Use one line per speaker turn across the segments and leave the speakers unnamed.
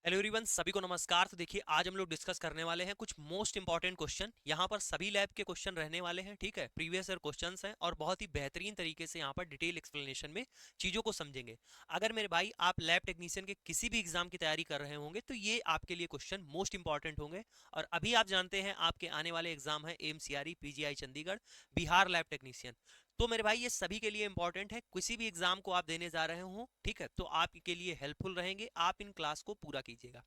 Hello everyone, सभी को नमस्कार। तो देखिए, आज हम लोग डिस्कस करने वाले हैं कुछ मोस्ट इंपॉर्टेंट क्वेश्चन। यहाँ पर सभी लैब के क्वेश्चन रहने वाले हैं, ठीक है। प्रीवियस ईयर क्वेश्चंस हैं और बहुत ही बेहतरीन तरीके से यहाँ पर डिटेल एक्सप्लेनेशन में चीज़ों को समझेंगे। अगर मेरे भाई आप लैब टेक्नीशियन के किसी भी एग्जाम की तैयारी कर रहे होंगे तो ये आपके लिए क्वेश्चन मोस्ट इंपॉर्टेंट होंगे। और अभी आप जानते हैं आपके आने वाले एग्जाम है MCRE PGI Chandigarh Bihar lab technician. तो मेरे भाई ये सभी के लिए इंपॉर्टेंट है, किसी भी एग्जाम को आप देने जा रहे हो, ठीक है, तो आपके लिए हेल्पफुल रहेंगे। आप इन क्लास को पूरा कीजिएगा।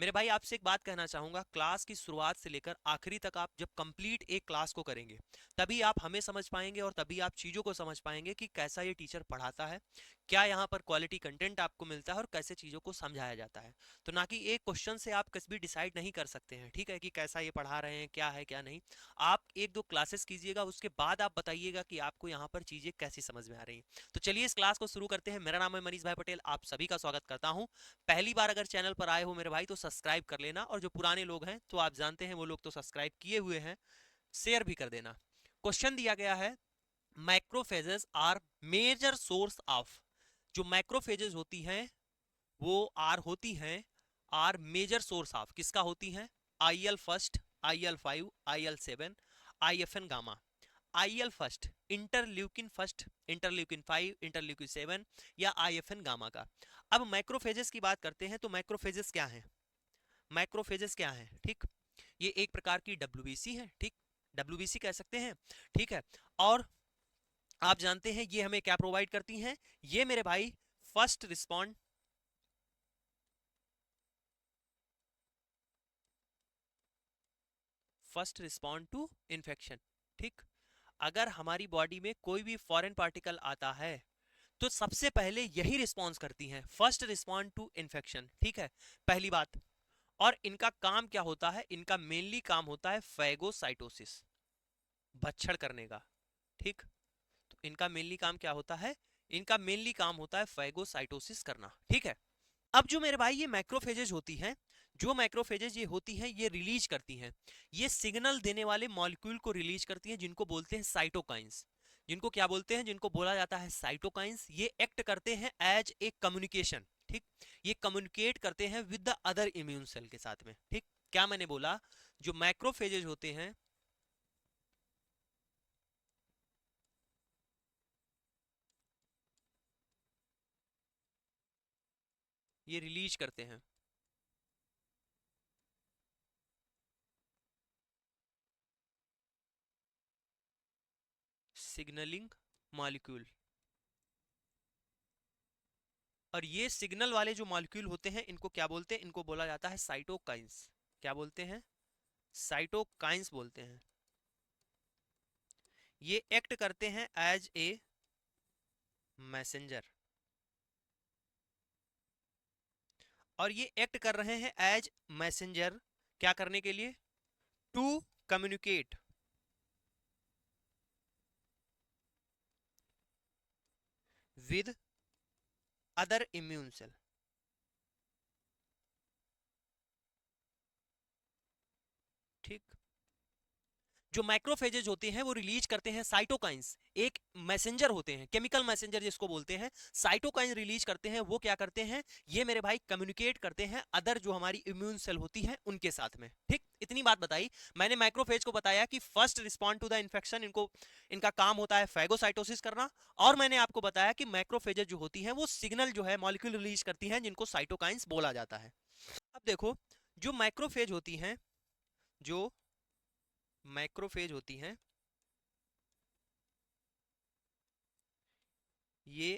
मेरे भाई आपसे एक बात कहना चाहूंगा, क्लास की शुरुआत से लेकर आखिरी तक आप जब कंप्लीट एक क्लास को करेंगे तभी आप हमें समझ पाएंगे और तभी आप चीजों को समझ पाएंगे कि कैसा ये टीचर पढ़ाता है, क्या यहाँ पर क्वालिटी कंटेंट आपको मिलता है और कैसे चीजों को समझाया जाता है। तो ना कि एक क्वेश्चन से आप कुछ भी डिसाइड नहीं कर सकते हैं, ठीक है, कि कैसा ये पढ़ा रहे हैं, क्या है क्या नहीं। आप एक दो क्लासेस कीजिएगा, उसके बाद आप बताइएगा कि आपको यहाँ पर चीजें कैसी समझ में आ रही हैं। तो चलिए इस क्लास को शुरू करते हैं। मेरा नाम है मनीष भाई पटेल, आप सभी का स्वागत करता हूँ। पहली बार अगर चैनल पर आए हो मेरे भाई तो सब्सक्राइब कर लेना, और जो पुराने लोग हैं तो आप जानते हैं वो लोग तो सब्सक्राइब किए हुए हैं, शेयर भी कर देना। क्वेश्चन दिया गया है, macrophages are major source of. जो मैक्रोफेजेस होती हैं वो होती हैं आर मेजर सोर्स ऑफ, किसका होती हैं? IL first, IL5, IL7, IFN gamma. IL first interleukin first, interleukin 5, interleukin 7 या IFN गामा का। अब मैक्रोफेजेस की बात करते हैं तो मैक्रोफेजेस क्या है? मैक्रोफेजेस क्या है, ठीक, ये एक प्रकार की WBC है, ठीक, WBC कह सकते हैं, ठीक है। और आप जानते हैं ये हमें क्या प्रोवाइड करती हैं? ये मेरे भाई first respond, first respond to infection, ठीक। अगर हमारी बॉडी में कोई भी फॉरेन पार्टिकल आता है तो सबसे पहले यही रिस्पॉन्स करती हैं, फर्स्ट रिस्पॉन्ड टू इन्फेक्शन, ठीक है, पहली बात। और इनका काम क्या होता है? इनका मेनली काम होता है फैगोसाइटोसिस, भक्षण करने का, ठीक। तो इनका मेनली काम क्या होता है? इनका मेनली काम होता है फैगोसाइटोसिस करना, ठीक है। अब जो मेरे भाई ये मैक्रोफेजेज होती हैं, जो मैक्रोफेजेज ये होती हैं ये रिलीज करती हैं, ये सिग्नल देने वाले मॉलिक्यूल को रिलीज करती हैं जिनको बोलते हैं साइटोकाइंस। जिनको क्या बोलते हैं? जिनको बोला जाता है साइटोकाइंस। ये एक्ट करते हैं एज ए कम्युनिकेशन, ठीक। ये कम्युनिकेट करते हैं with the other immune cell के साथ में, ठीक। क्या मैंने बोला? जो मैक्रोफेजेज होते हैं ये रिलीज करते हैं सिग्नलिंग मॉलिक्यूल। और ये सिग्नल वाले जो मॉलिक्यूल होते हैं इनको क्या बोलते हैं? इनको बोला जाता है साइटोकाइंस। क्या बोलते हैं? साइटोकाइंस बोलते हैं। ये एक्ट करते हैं एज ए मैसेंजर, और ये एक्ट कर रहे हैं एज मैसेंजर क्या करने के लिए? To communicate with other immune cell, ठीक। जो मैक्रोफेजेज होते हैं वो रिलीज करते हैं साइटोकाइंस, एक मैसेंजर होते हैं, केमिकल मैसेंजर जिसको बोलते हैं। साइटोकाइन रिलीज करते हैं, वो क्या करते हैं? ये मेरे भाई कम्युनिकेट करते हैं अदर जो हमारी इम्यून सेल होती है उनके साथ में, ठीक। इतनी बात बताई मैंने। मैक्रोफेज को बताया कि first respond to the infection, इनको इनका काम होता है फैगोसाइटोसिस करना। और मैंने आपको बताया कि मैक्रोफेजेज जो होती हैं वो सिग्नल जो है मॉलिक्यूल रिलीज करती हैं जिनको साइटोकाइंस बोला जाता है। अब देखो, जो मैक्रोफेज होती हैं, जो मैक्रोफेज होती हैं ये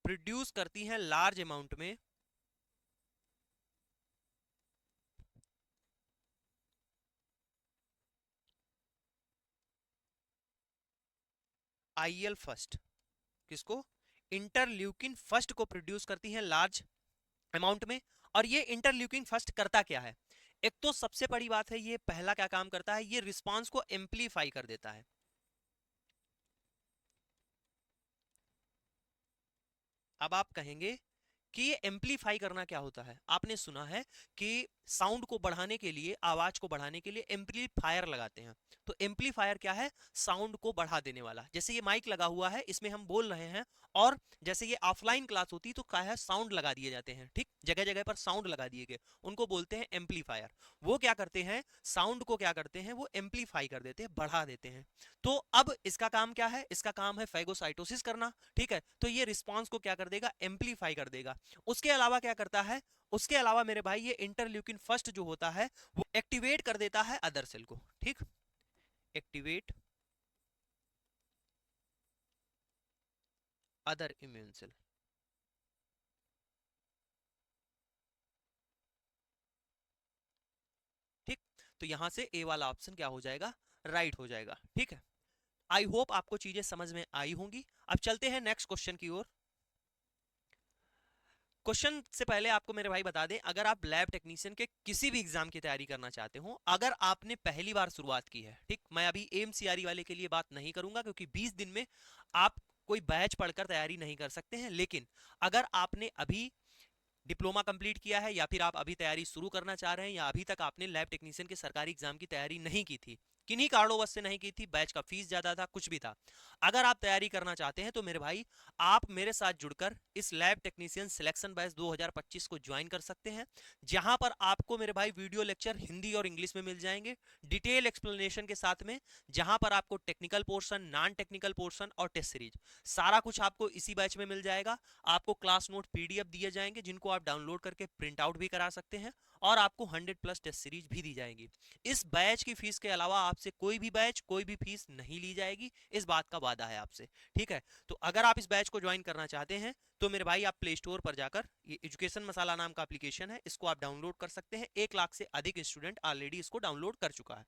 प्रोड्यूस करती हैं लार्ज अमाउंट में IL फर्स्ट। किसको? इंटरल्यूकिन फर्स्ट को प्रोड्यूस करती हैं लार्ज अमाउंट में। और ये इंटरल्यूकिन फर्स्ट करता क्या है? एक तो सबसे बड़ी बात है, ये पहला क्या काम करता है? ये रिस्पांस को एम्पलीफाई कर देता है। अब आप कहेंगे कि ये एम्पलीफाई करना क्या होता है। आपने सुना है कि साउंड को बढ़ाने के लिए, आवाज को बढ़ाने के लिए एम्पलीफायर लगाते हैं। तो एम्पलीफायर क्या है? साउंड को बढ़ा देने वाला। जैसे ये माइक लगा हुआ है, इसमें हम बोल रहे हैं, और जैसे ये ऑफलाइन क्लास होती तो क्या है, साउंड लगा दिए जाते हैं, ठीक, जगह जगह पर साउंड लगा दिए गए, उनको बोलते हैं एम्पलीफायर। वो क्या करते हैं, साउंड को क्या करते हैं, वो एम्पलीफाई कर देते हैं, बढ़ा देते हैं। तो अब इसका काम क्या है? इसका काम है फेगोसाइटोसिस करना, ठीक है। तो ये रिस्पांस को क्या कर देगा, एम्पलीफाई कर देगा। उसके अलावा क्या करता है, उसके अलावा मेरे भाई ये इंटरल्यूकिन फर्स्ट जो होता है वो एक्टिवेट कर देता है अदर सेल को, ठीक, एक्टिवेट अदर इम्यून सेल। ठीक, तो यहां से ए वाला ऑप्शन क्या हो जाएगा, राइट हो जाएगा, ठीक है। आई होप आपको चीजें समझ में आई होंगी। अब चलते हैं नेक्स्ट क्वेश्चन की ओर। क्वेश्चन से पहले आपको मेरे भाई बता दें, अगर आप लैब टेक्नीशियन के किसी भी एग्जाम की तैयारी करना चाहते हो, अगर आपने पहली बार शुरुआत की है, ठीक, मैं अभी एमसीआरई वाले के लिए बात नहीं करूंगा क्योंकि 20 दिन में आप कोई बैच पढ़कर तैयारी नहीं कर सकते हैं, लेकिन अगर आपने अभी डिप्लोमा कंप्लीट किया है, या फिर आप अभी तैयारी शुरू करना चाह रहे हैं, या अभी तक आपने लैब टेक्नीशियन के सरकारी एग्जाम की तैयारी नहीं की थी, किन्हीं कारणों से नहीं की थी, बैच का फीस ज्यादा था, कुछ भी था, अगर आप तैयारी करना चाहते हैं तो मेरे भाई आप मेरे साथ जुड़कर इस लैब टेक्नीशियन सिलेक्शन बैच 2025 को ज्वाइन कर सकते हैं, जहां पर आपको मेरे भाई वीडियो लेक्चर हिंदी और इंग्लिश में मिल जाएंगे, डिटेल एक्सप्लेनेशन के साथ में, जहां पर आपको technical portion, non technical portion और टेस्ट सीरीज सारा कुछ आपको इसी बैच में मिल जाएगा। आपको क्लास नोट पीडीएफ दिए जाएंगे जिनको आप डाउनलोड करके प्रिंट आउट भी करा सकते हैं, और आपको 100+ टेस्ट सीरीज भी दी जाएंगी। इस बैच की फीस के अलावा आपसे कोई भी बैच, कोई भी फीस नहीं ली जाएगी, इस बात का वादा है आपसे, ठीक है। तो अगर आप इस बैच को ज्वाइन करना चाहते हैं तो मेरे भाई आप प्ले स्टोर पर जाकर, ये एजुकेशन मसाला नाम का एप्लीकेशन है, इसको आप डाउनलोड कर सकते हैं। 1 लाख से अधिक स्टूडेंट ऑलरेडी इसको डाउनलोड कर चुका है।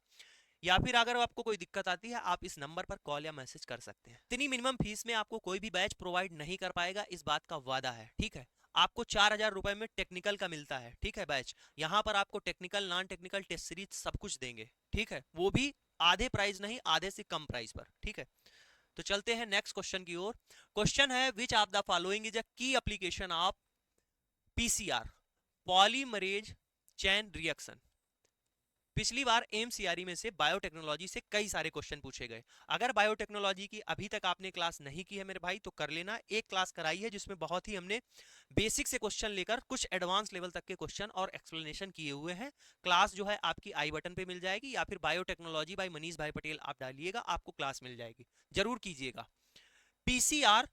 या फिर अगर आपको कोई दिक्कत आती है, आप इस नंबर पर कॉल या मैसेज कर सकते हैं। इतनी मिनिमम फीस में आपको कोई भी बैच प्रोवाइड नहीं कर पाएगा, इस बात का वादा है, ठीक है। आपको 4,000 रुपए में टेक्निकल का मिलता है, ठीक है, बैच। यहाँ पर आपको technical, non technical, test series सब कुछ देंगे, ठीक है, वो भी आधे प्राइस नहीं, आधे से कम प्राइस पर, ठीक है। तो चलते हैं नेक्स्ट क्वेश्चन की ओर। क्वेश्चन है, which of the following is a key application of PCR, polymerase chain reaction. पिछली बार एमसीआरई में से बायोटेक्नोलॉजी से कई सारे क्वेश्चन पूछे गए। अगर बायोटेक्नोलॉजी की अभी तक आपने क्लास नहीं की है मेरे भाई तो कर लेना। एक क्लास कराई है जिसमें बहुत ही हमने बेसिक से क्वेश्चन लेकर कुछ एडवांस लेवल तक के क्वेश्चन और एक्सप्लेनेशन किए हुए हैं। क्लास जो है आपकी आई बटन पे मिल जाएगी, या फिर बायोटेक्नोलॉजी बाय मनीष भाई पटेल आप डालिएगा, आपको क्लास मिल जाएगी, जरूर कीजिएगा। पीसीआर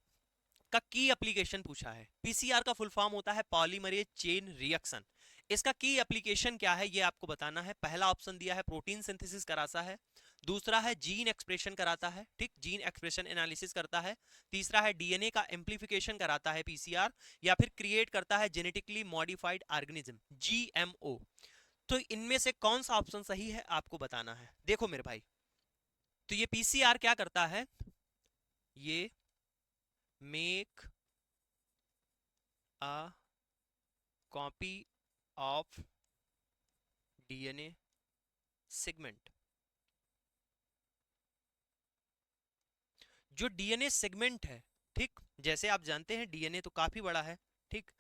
का की एप्लीकेशन पूछा है। पीसीआर का फुल फॉर्म होता है पॉलीमरेज चेन रिएक्शन। इसका की एप्लीकेशन क्या है ये आपको बताना है। पहला ऑप्शन दिया है प्रोटीन सिंथेसिस कराता है, दूसरा है जीन एक्सप्रेशन कराता है, ठीक, जीन एक्सप्रेशन एनालिसिस करता है, तीसरा है डीएनए का एम्प्लीफिकेशन कराता है पीसीआर, या फिर क्रिएट करता है जेनेटिकली मॉडिफाइड ऑर्गेनिज्म, जीएमओ। तो इनमें से कौन सा ऑप्शन सही है आपको बताना है। देखो मेरे भाई, तो ये पीसीआर क्या करता है, ये make a copy of DNA segment. जो डीएनए सेगमेंट है, ठीक, जैसे आप जानते हैं डीएनए तो काफी बड़ा है, ठीक,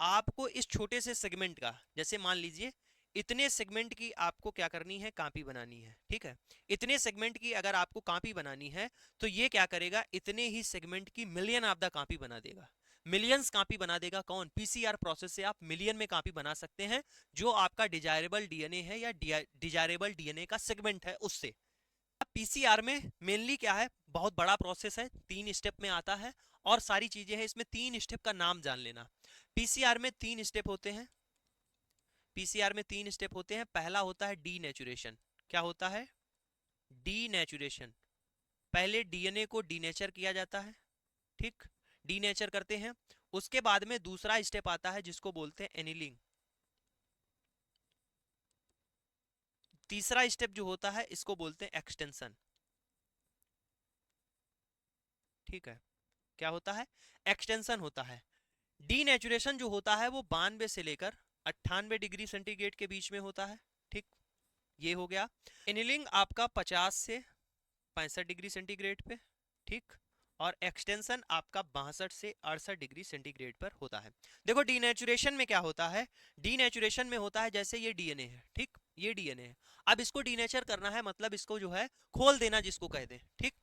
आपको इस छोटे से सेगमेंट का, जैसे मान लीजिए इतने सेगमेंट की आपको क्या करनी है, कॉपी बनानी है, ठीक है। इतने सेगमेंट की अगर आपको कॉपी बनानी है तो ये क्या करेगा, इतने ही सेगमेंट की मिलियन ऑफ द कॉपी बना देगा। मिलियंस कॉपी बना देगा कौन, पीसीआर प्रोसेस से आप मिलियन में कॉपी बना सकते हैं, जो आपका डिजायरेबल डीएनए है या डिजायरेबल डीएनए का सेगमेंट है उससे। पीसीआर में मेनली क्या है, बहुत बड़ा प्रोसेस है, 3 स्टेप में आता है, और सारी चीजें हैं इसमें। 3 स्टेप का नाम जान लेना। पीसीआर में 3 स्टेप होते हैं। पीसीआर में 3 स्टेप होते हैं। पहला होता है डीनेचुरेशन। क्या होता है, डीनेचुरेशन। पहले डीएनए को डीनेचर किया जाता है, ठीक, डीनेचर करते हैं। उसके बाद में दूसरा स्टेप आता है जिसको बोलते हैं एनिलिंग। तीसरा स्टेप जो होता है इसको बोलते हैं एक्सटेंशन, ठीक है। क्या होता है, एक्सटेंशन होता है। डीनेचुरेशन जो होता है वो 92 से लेकर 98 डिग्री सेंटीग्रेड के बीच में होता है, ठीक, ये हो गया। एनिलिंग आपका 50 से 65 डिग्री सेंटीग्रेड पे, ठीक, और एक्सटेंशन आपका 62 से 68 डिग्री सेंटीग्रेड पर होता है। देखो डीनेचुरेशन में क्या होता है, डीनेचुरेशन में होता है जैसे ये डीएनए है, ठीक, ये डीएनए है, अब इसको डीनेचर करना है, मतलब इसको जो है खोल देना जिसको कहते हैं, ठीक।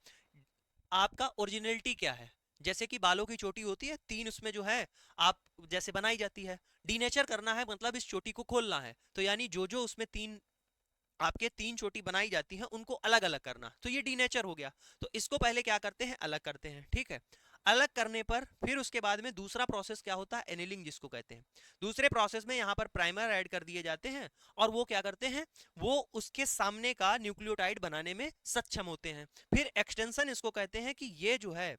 आपका ओरिजिनलिटी क्या है, जैसे कि बालों की चोटी होती है तीन, उसमें जो है आप जैसे बनाई जाती है, डीनेचर करना है मतलब इस चोटी को खोलना है, तो यानी जो जो उसमें तीन आपके तीन चोटी बनाई जाती हैं उनको अलग अलग करना, तो ये डीनेचर हो गया। तो इसको पहले क्या करते हैं, अलग करते हैं, ठीक है। अलग करने पर फिर उसके बाद में दूसरा प्रोसेस क्या होता है, एनिलिंग जिसको कहते हैं। दूसरे प्रोसेस में यहाँ पर प्राइमर ऐड कर दिए जाते हैं और वो क्या करते हैं, वो उसके सामने का न्यूक्लियोटाइड बनाने में सक्षम होते हैं। फिर एक्सटेंशन इसको कहते हैं कि ये जो है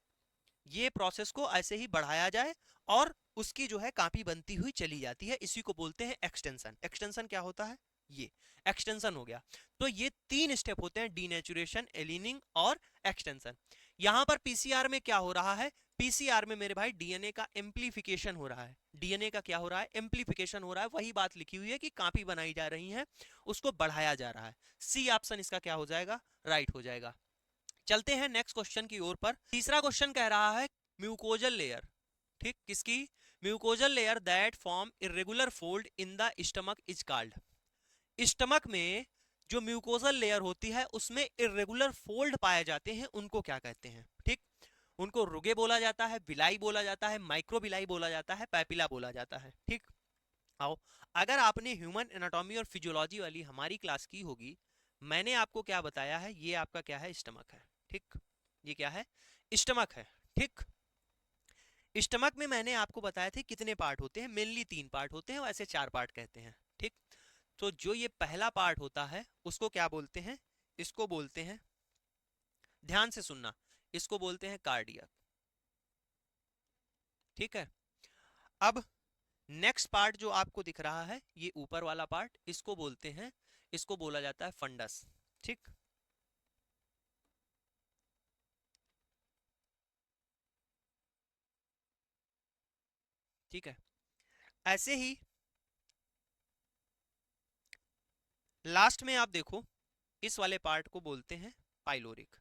ये प्रोसेस को ऐसे ही बढ़ाया जाए और उसकी जो है कापी बनती हुई चली जाती है, इसी को बोलते हैं एक्सटेंशन। एक्सटेंशन क्या होता है, ये एक्सटेंशन हो गया। तो ये तीन स्टेप होते हैं, डीनेचुरेशन, एलिनिंग और एक्सटेंशन। यहां पर पीसीआर में क्या हो रहा है, पीसीआर में मेरे भाई डीएनए का एम्प्लीफिकेशन हो रहा है। डीएनए का क्या हो रहा है, एम्प्लीफिकेशन हो रहा है, वही बात लिखी हुई है कि कापी बनाई जा रही है, उसको बढ़ाया जा रहा है। सी ऑप्शन इसका क्या हो जाएगा, राइट हो जाएगा। चलते हैं नेक्स्ट क्वेश्चन की ओर पर। तीसरा क्वेश्चन कह रहा है म्यूकोजल लेयर, ठीक, किसकी, mucosal layer that form irregular fold in the stomach is called. Stomach में जो म्यूकोजल लेयर होती है उसमें इरेगुलर फोल्ड पाए जाते हैं, उनको क्या कहते हैं, ठीक। उनको रुगे बोला जाता है, बिलाई बोला जाता है, माइक्रो बिलाई बोला जाता है, पैपिला बोला जाता है, ठीक। आओ, अगर आपने ह्यूमन एनाटॉमी और फिजियोलॉजी वाली हमारी क्लास की होगी, मैंने आपको क्या बताया है, ये आपका क्या है, स्टमक है, ठीक। ये क्या है, स्टमक है, ठीक। स्टमक में मैंने आपको बताया थे कितने पार्ट होते हैं, मेनली तीन पार्ट होते हैं, वैसे चार पार्ट कहते हैं, ठीक। तो जो ये पहला पार्ट होता है उसको क्या बोलते हैं, इसको बोलते हैं, ध्यान से सुनना, इसको बोलते हैं कार्डियक, ठीक है। अब नेक्स्ट पार्ट जो आपको दिख रहा है ये ऊपर वाला पार्ट, इसको बोलते हैं, इसको बोला जाता है फंडस, ठीक। ठीक है, ऐसे ही लास्ट में आप देखो, इस वाले पार्ट को बोलते हैं पाइलोरिक।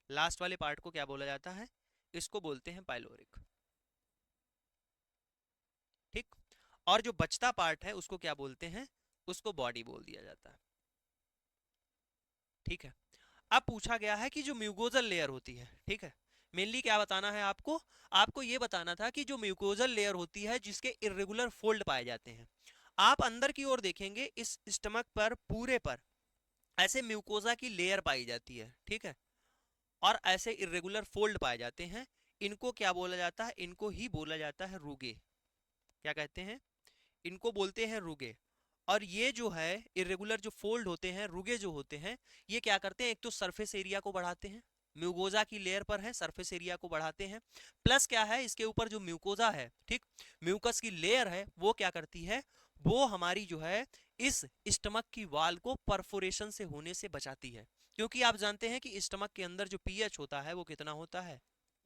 लास्ट वाले पार्ट को क्या बोला जाता है, इसको बोलते हैं पाइलोरिक, ठीक। और जो बचता पार्ट है उसको क्या बोलते हैं, उसको बॉडी बोल दिया जाता है, ठीक है। अब पूछा गया है कि जो म्यूकोजल लेयर होती है, ठीक है, मेनली क्या बताना है आपको, आपको ये बताना था कि जो म्यूकोजल लेयर होती है जिसके इरेगुलर फोल्ड पाए जाते हैं, आप अंदर की ओर देखेंगे इस स्टमक पर पूरे पर ऐसे म्यूकोजा की लेयर पाई जाती है, ठीक है, और ऐसे इरेगुलर फोल्ड पाए जाते हैं, इनको क्या बोला जाता है, इनको ही बोला जाता है रुगे, क्या कहते हैं, इनको बोलते हैं रुगे। और ये जो है इरेगुलर जो फोल्ड होते हैं, रुगे जो होते हैं, ये क्या करते हैं, एक तो सरफेस एरिया को बढ़ाते हैं, म्यूकोजा की लेयर पर है, सरफेस एरिया को बढ़ाते हैं, प्लस क्या है, इसके ऊपर जो म्यूकोजा है, ठीक, म्यूकस की लेयर है, वो क्या करती है, वो हमारी जो है इस स्टमक की वाल को परफोरेशन से होने से बचाती है, क्योंकि आप जानते हैं कि स्टमक के अंदर जो पीएच होता है वो कितना होता है,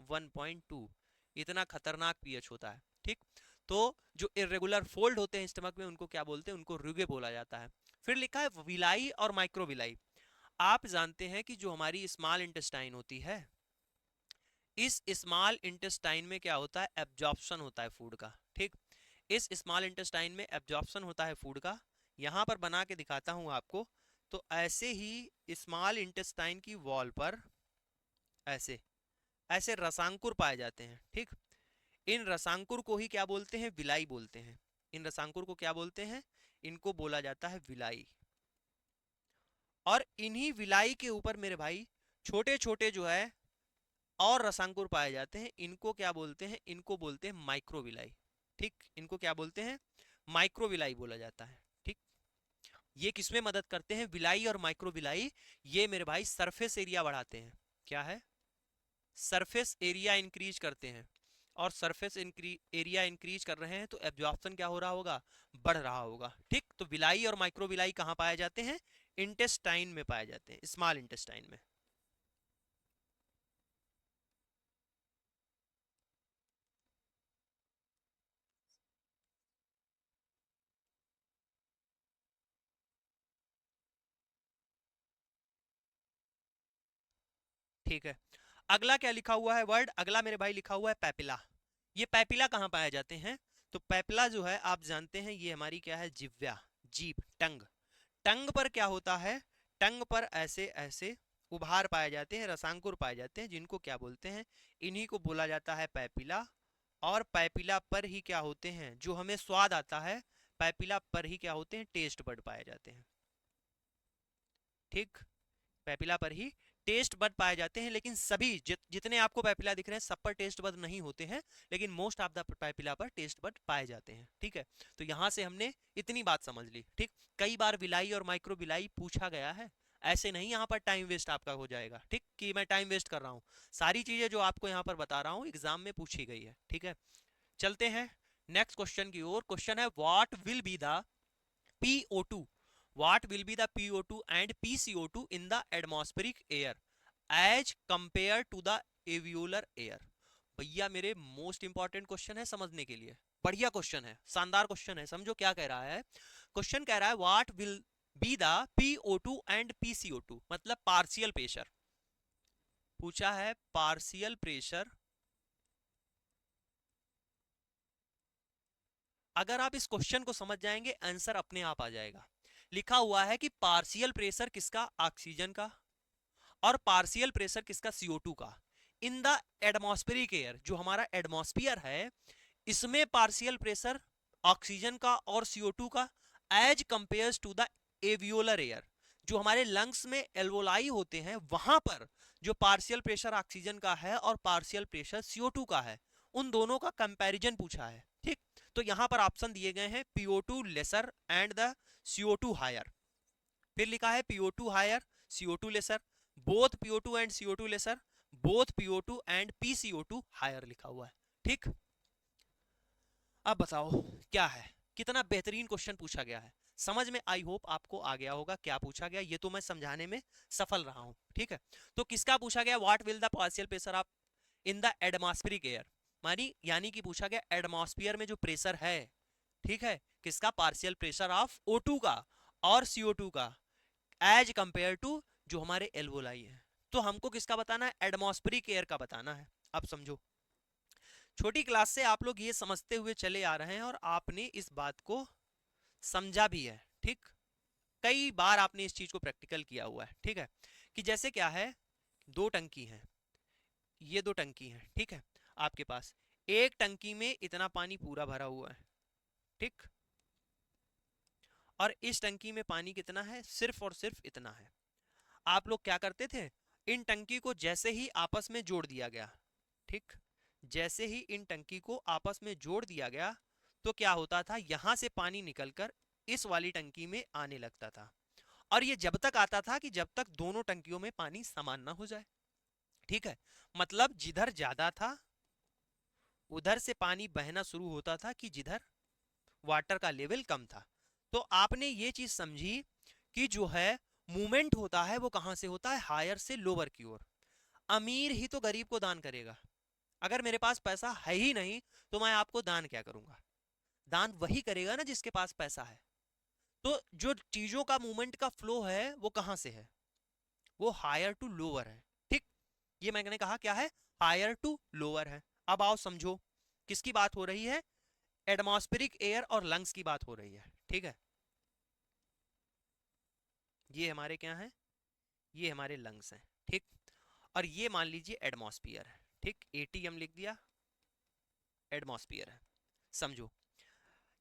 1.2, इतना खतरनाक पीएच होता है, ठीक। तो जो इरेगुलर फोल्ड होते हैं स्टमक में उनको क्या बोलते हैं, उनको रुगे बोला जाता है। फिर लिखा है विलाई और माइक्रोविलाई। आप जानते हैं कि जो हमारी स्मॉल इंटेस्टाइन होती है, इस स्मॉल इंटेस्टाइन में क्या होता है, एब्जॉर्प्शन होता है फूड का, ठीक। इस स्मॉल इंटेस्टाइन में एब्जॉर्प्शन होता है फूड का, यहां पर बना के दिखाता हूं आपको। तो ऐसे ही स्मॉल इंटेस्टाइन की वॉल पर ऐसे ऐसे रसांकुर पाए जाते हैं, ठीक। इन रसांकुर को ही क्या बोलते हैं, विलाई बोलते हैं। इन रसांकुर को क्या बोलते हैं, इनको बोला जाता है विलाई। और इन्हीं विलाई के ऊपर मेरे भाई छोटे छोटे जो है और रसांकुर पाए जाते हैं, इनको क्या बोलते हैं, इनको बोलते हैं माइक्रोविलाई, ठीक। इनको क्या बोलते हैं, माइक्रोविलाई बोला जाता है, ठीक। ये किसमें मदद करते हैं, विलाई और माइक्रोविलाई, ये मेरे भाई सरफेस एरिया बढ़ाते हैं, क्या है, सरफेस एरिया इंक्रीज करते हैं। और सरफेस एरिया इंक्रीज कर रहे हैं तो एब्जॉर्प्शन क्या हो रहा होगा, बढ़ रहा होगा, ठीक। तो विलाई और माइक्रोविलाई कहाँ पाए जाते हैं, इंटेस्टाइन में पाए जाते हैं, स्मॉल इंटेस्टाइन में। ठीक है, अगला क्या लिखा हुआ है वर्ड, अगला मेरे भाई लिखा हुआ है पैपिला। ये पैपिला कहाँ पाए जाते हैं? तो पैपिला जो है आप जानते हैं ये हमारी क्या है, जिह्वा, जीभ, टंग। टंग पर क्या होता है, टंग पर ऐसे ऐसे उभार पाए जाते हैं, रसांकुर पाए जाते हैं, जिनको क्या बोलते हैं, इन्हीं को बोला जाता है पैपिला। और पैपिला पर ही क्या होते हैं, जो हमें स्वाद आता है, पैपिला पर ही क्या होते हैं, टेस्ट बड पाए जाते हैं। ठीक, पैपिला पर ही टेस्ट बड पाए जाते हैं, लेकिन सभी जितने आपको पैपिला दिख रहे हैं सब पर टेस्ट बड नहीं होते हैं, लेकिन मोस्ट ऑफ द पैपिला पर टेस्ट बड पाए जाते हैं। ठीक है, तो यहां से हमने इतनी बात समझ ली। ठीक, कई बार विलाई और माइक्रो विलाई पूछा गया है, ऐसे नहीं यहाँ पर टाइम वेस्ट आपका हो जाएगा। ठीक, कि मैं टाइम वेस्ट कर रहा हूँ, सारी चीजें जो आपको यहाँ पर बता रहा हूँ एग्जाम में पूछी गई है। ठीक है, चलते हैं नेक्स्ट क्वेश्चन की ओर। क्वेश्चन है what will be the PO2, what will be the PO2 and PCO2 in the atmospheric air as compared to the alveolar air? भैया मेरे मोस्ट इंपॉर्टेंट क्वेश्चन है समझने के लिए, बढ़िया क्वेश्चन है, शानदार क्वेश्चन है। समझो क्या कह रहा है, क्वेश्चन कह रहा है what will be the PO2 and PCO2, मतलब पार्शियल प्रेशर पूछा है, पार्शियल प्रेशर। अगर आप इस क्वेश्चन को समझ जाएंगे आंसर अपने आप आ जाएगा। लिखा हुआ है कि पार्शियल प्रेशर किसका, ऑक्सीजन का, और पार्शियल प्रेशर किसका, CO2 का, इन द एटमॉस्फेरिक एयर, जो हमारा एटमॉस्फेयर है इसमें पार्शियल प्रेशर ऑक्सीजन का और CO2 का as compares to the alveolar air, जो हमारे लंग्स में एल्वोलाई होते हैं वहां पर जो पार्शियल प्रेशर ऑक्सीजन का है और पार्शियल प्रेशर CO2 का है, उन दोनों का कंपैरिजन पूछा है। ठीक, तो यहां पर ऑप्शन दिए गए हैं PO2 laser and the CO2 higher, फिर लिखा है PO2 higher CO2 lesser, both PO2 and CO2 lesser, both PO2 and PCO2 higher लिखा हुआ है। ठीक, अब बताओ क्या है, कितना बेहतरीन क्वेश्चन पूछा गया है, समझ में आई होप आपको आ गया होगा क्या पूछा गया, ये तो मैं समझाने में सफल रहा हूं। ठीक है, तो किसका पूछा गया, what will the partial pressure of in the atmospheric air, मानी यानी कि पूछा गया एटमॉस्फेयर में जो प्रेशर है, ठीक है, किसका, पार्शियल प्रेशर ऑफ O2 का और CO2 का एज कंपेयर टू जो हमारे एल्वोलाई है। तो हमको किसका बताना है, एटमॉस्फेरिक एयर का बताना है। अब समझो, छोटी क्लास से आप लोग ये समझते हुए चले आ रहे हैं और आपने इस बात को समझा भी है। ठीक, कई बार आपने इस चीज को प्रैक्टिकल किया हुआ है। ठीक है, कि जैसे क्या है, दो टंकी हैं, ये दो टंकी हैं, ठीक है, आपके पास एक टंकी में इतना पानी पूरा भरा हुआ है, ठीक, और इस टंकी में पानी कितना है, सिर्फ और सिर्फ इतना है। आप लोग क्या करते थे, इन टंकी को जैसे ही आपस में जोड़ दिया गया, ठीक, जैसे ही इन टंकी को आपस में जोड़ दिया गया तो क्या होता था, यहां से पानी निकलकर इस वाली टंकी में आने लगता था, और ये जब तक आता था कि जब तक दोनों टंकियों में पानी समान ना हो जाए। ठीक है, मतलब जिधर ज्यादा था उधर से पानी बहना शुरू होता था कि जिधर वाटर का लेवल कम था। तो आपने ये चीज समझी कि जो है मूवमेंट होता है वो कहां से होता है, हायर से लोअर की ओर। अमीर ही तो गरीब को दान करेगा, अगर मेरे पास पैसा है ही नहीं तो मैं आपको दान क्या करूंगा, दान वही करेगा ना जिसके पास पैसा है। तो जो चीजों का मूवमेंट का फ्लो है वो कहां से है, वो हायर टू लोअर है। ठीक, ये मैंने कहा क्या है, हायर टू लोअर है। अब आओ समझो किसकी बात हो रही है, एटमॉस्फेरिक एयर और लंग्स की बात हो रही है। ठीक है, ये हमारे क्या है, ये हमारे लंग्स हैं। ठीक, और ये मान लीजिए एटमॉस्फियर है। ठीक, ATM लिख दिया, एटमॉस्फियर है। समझो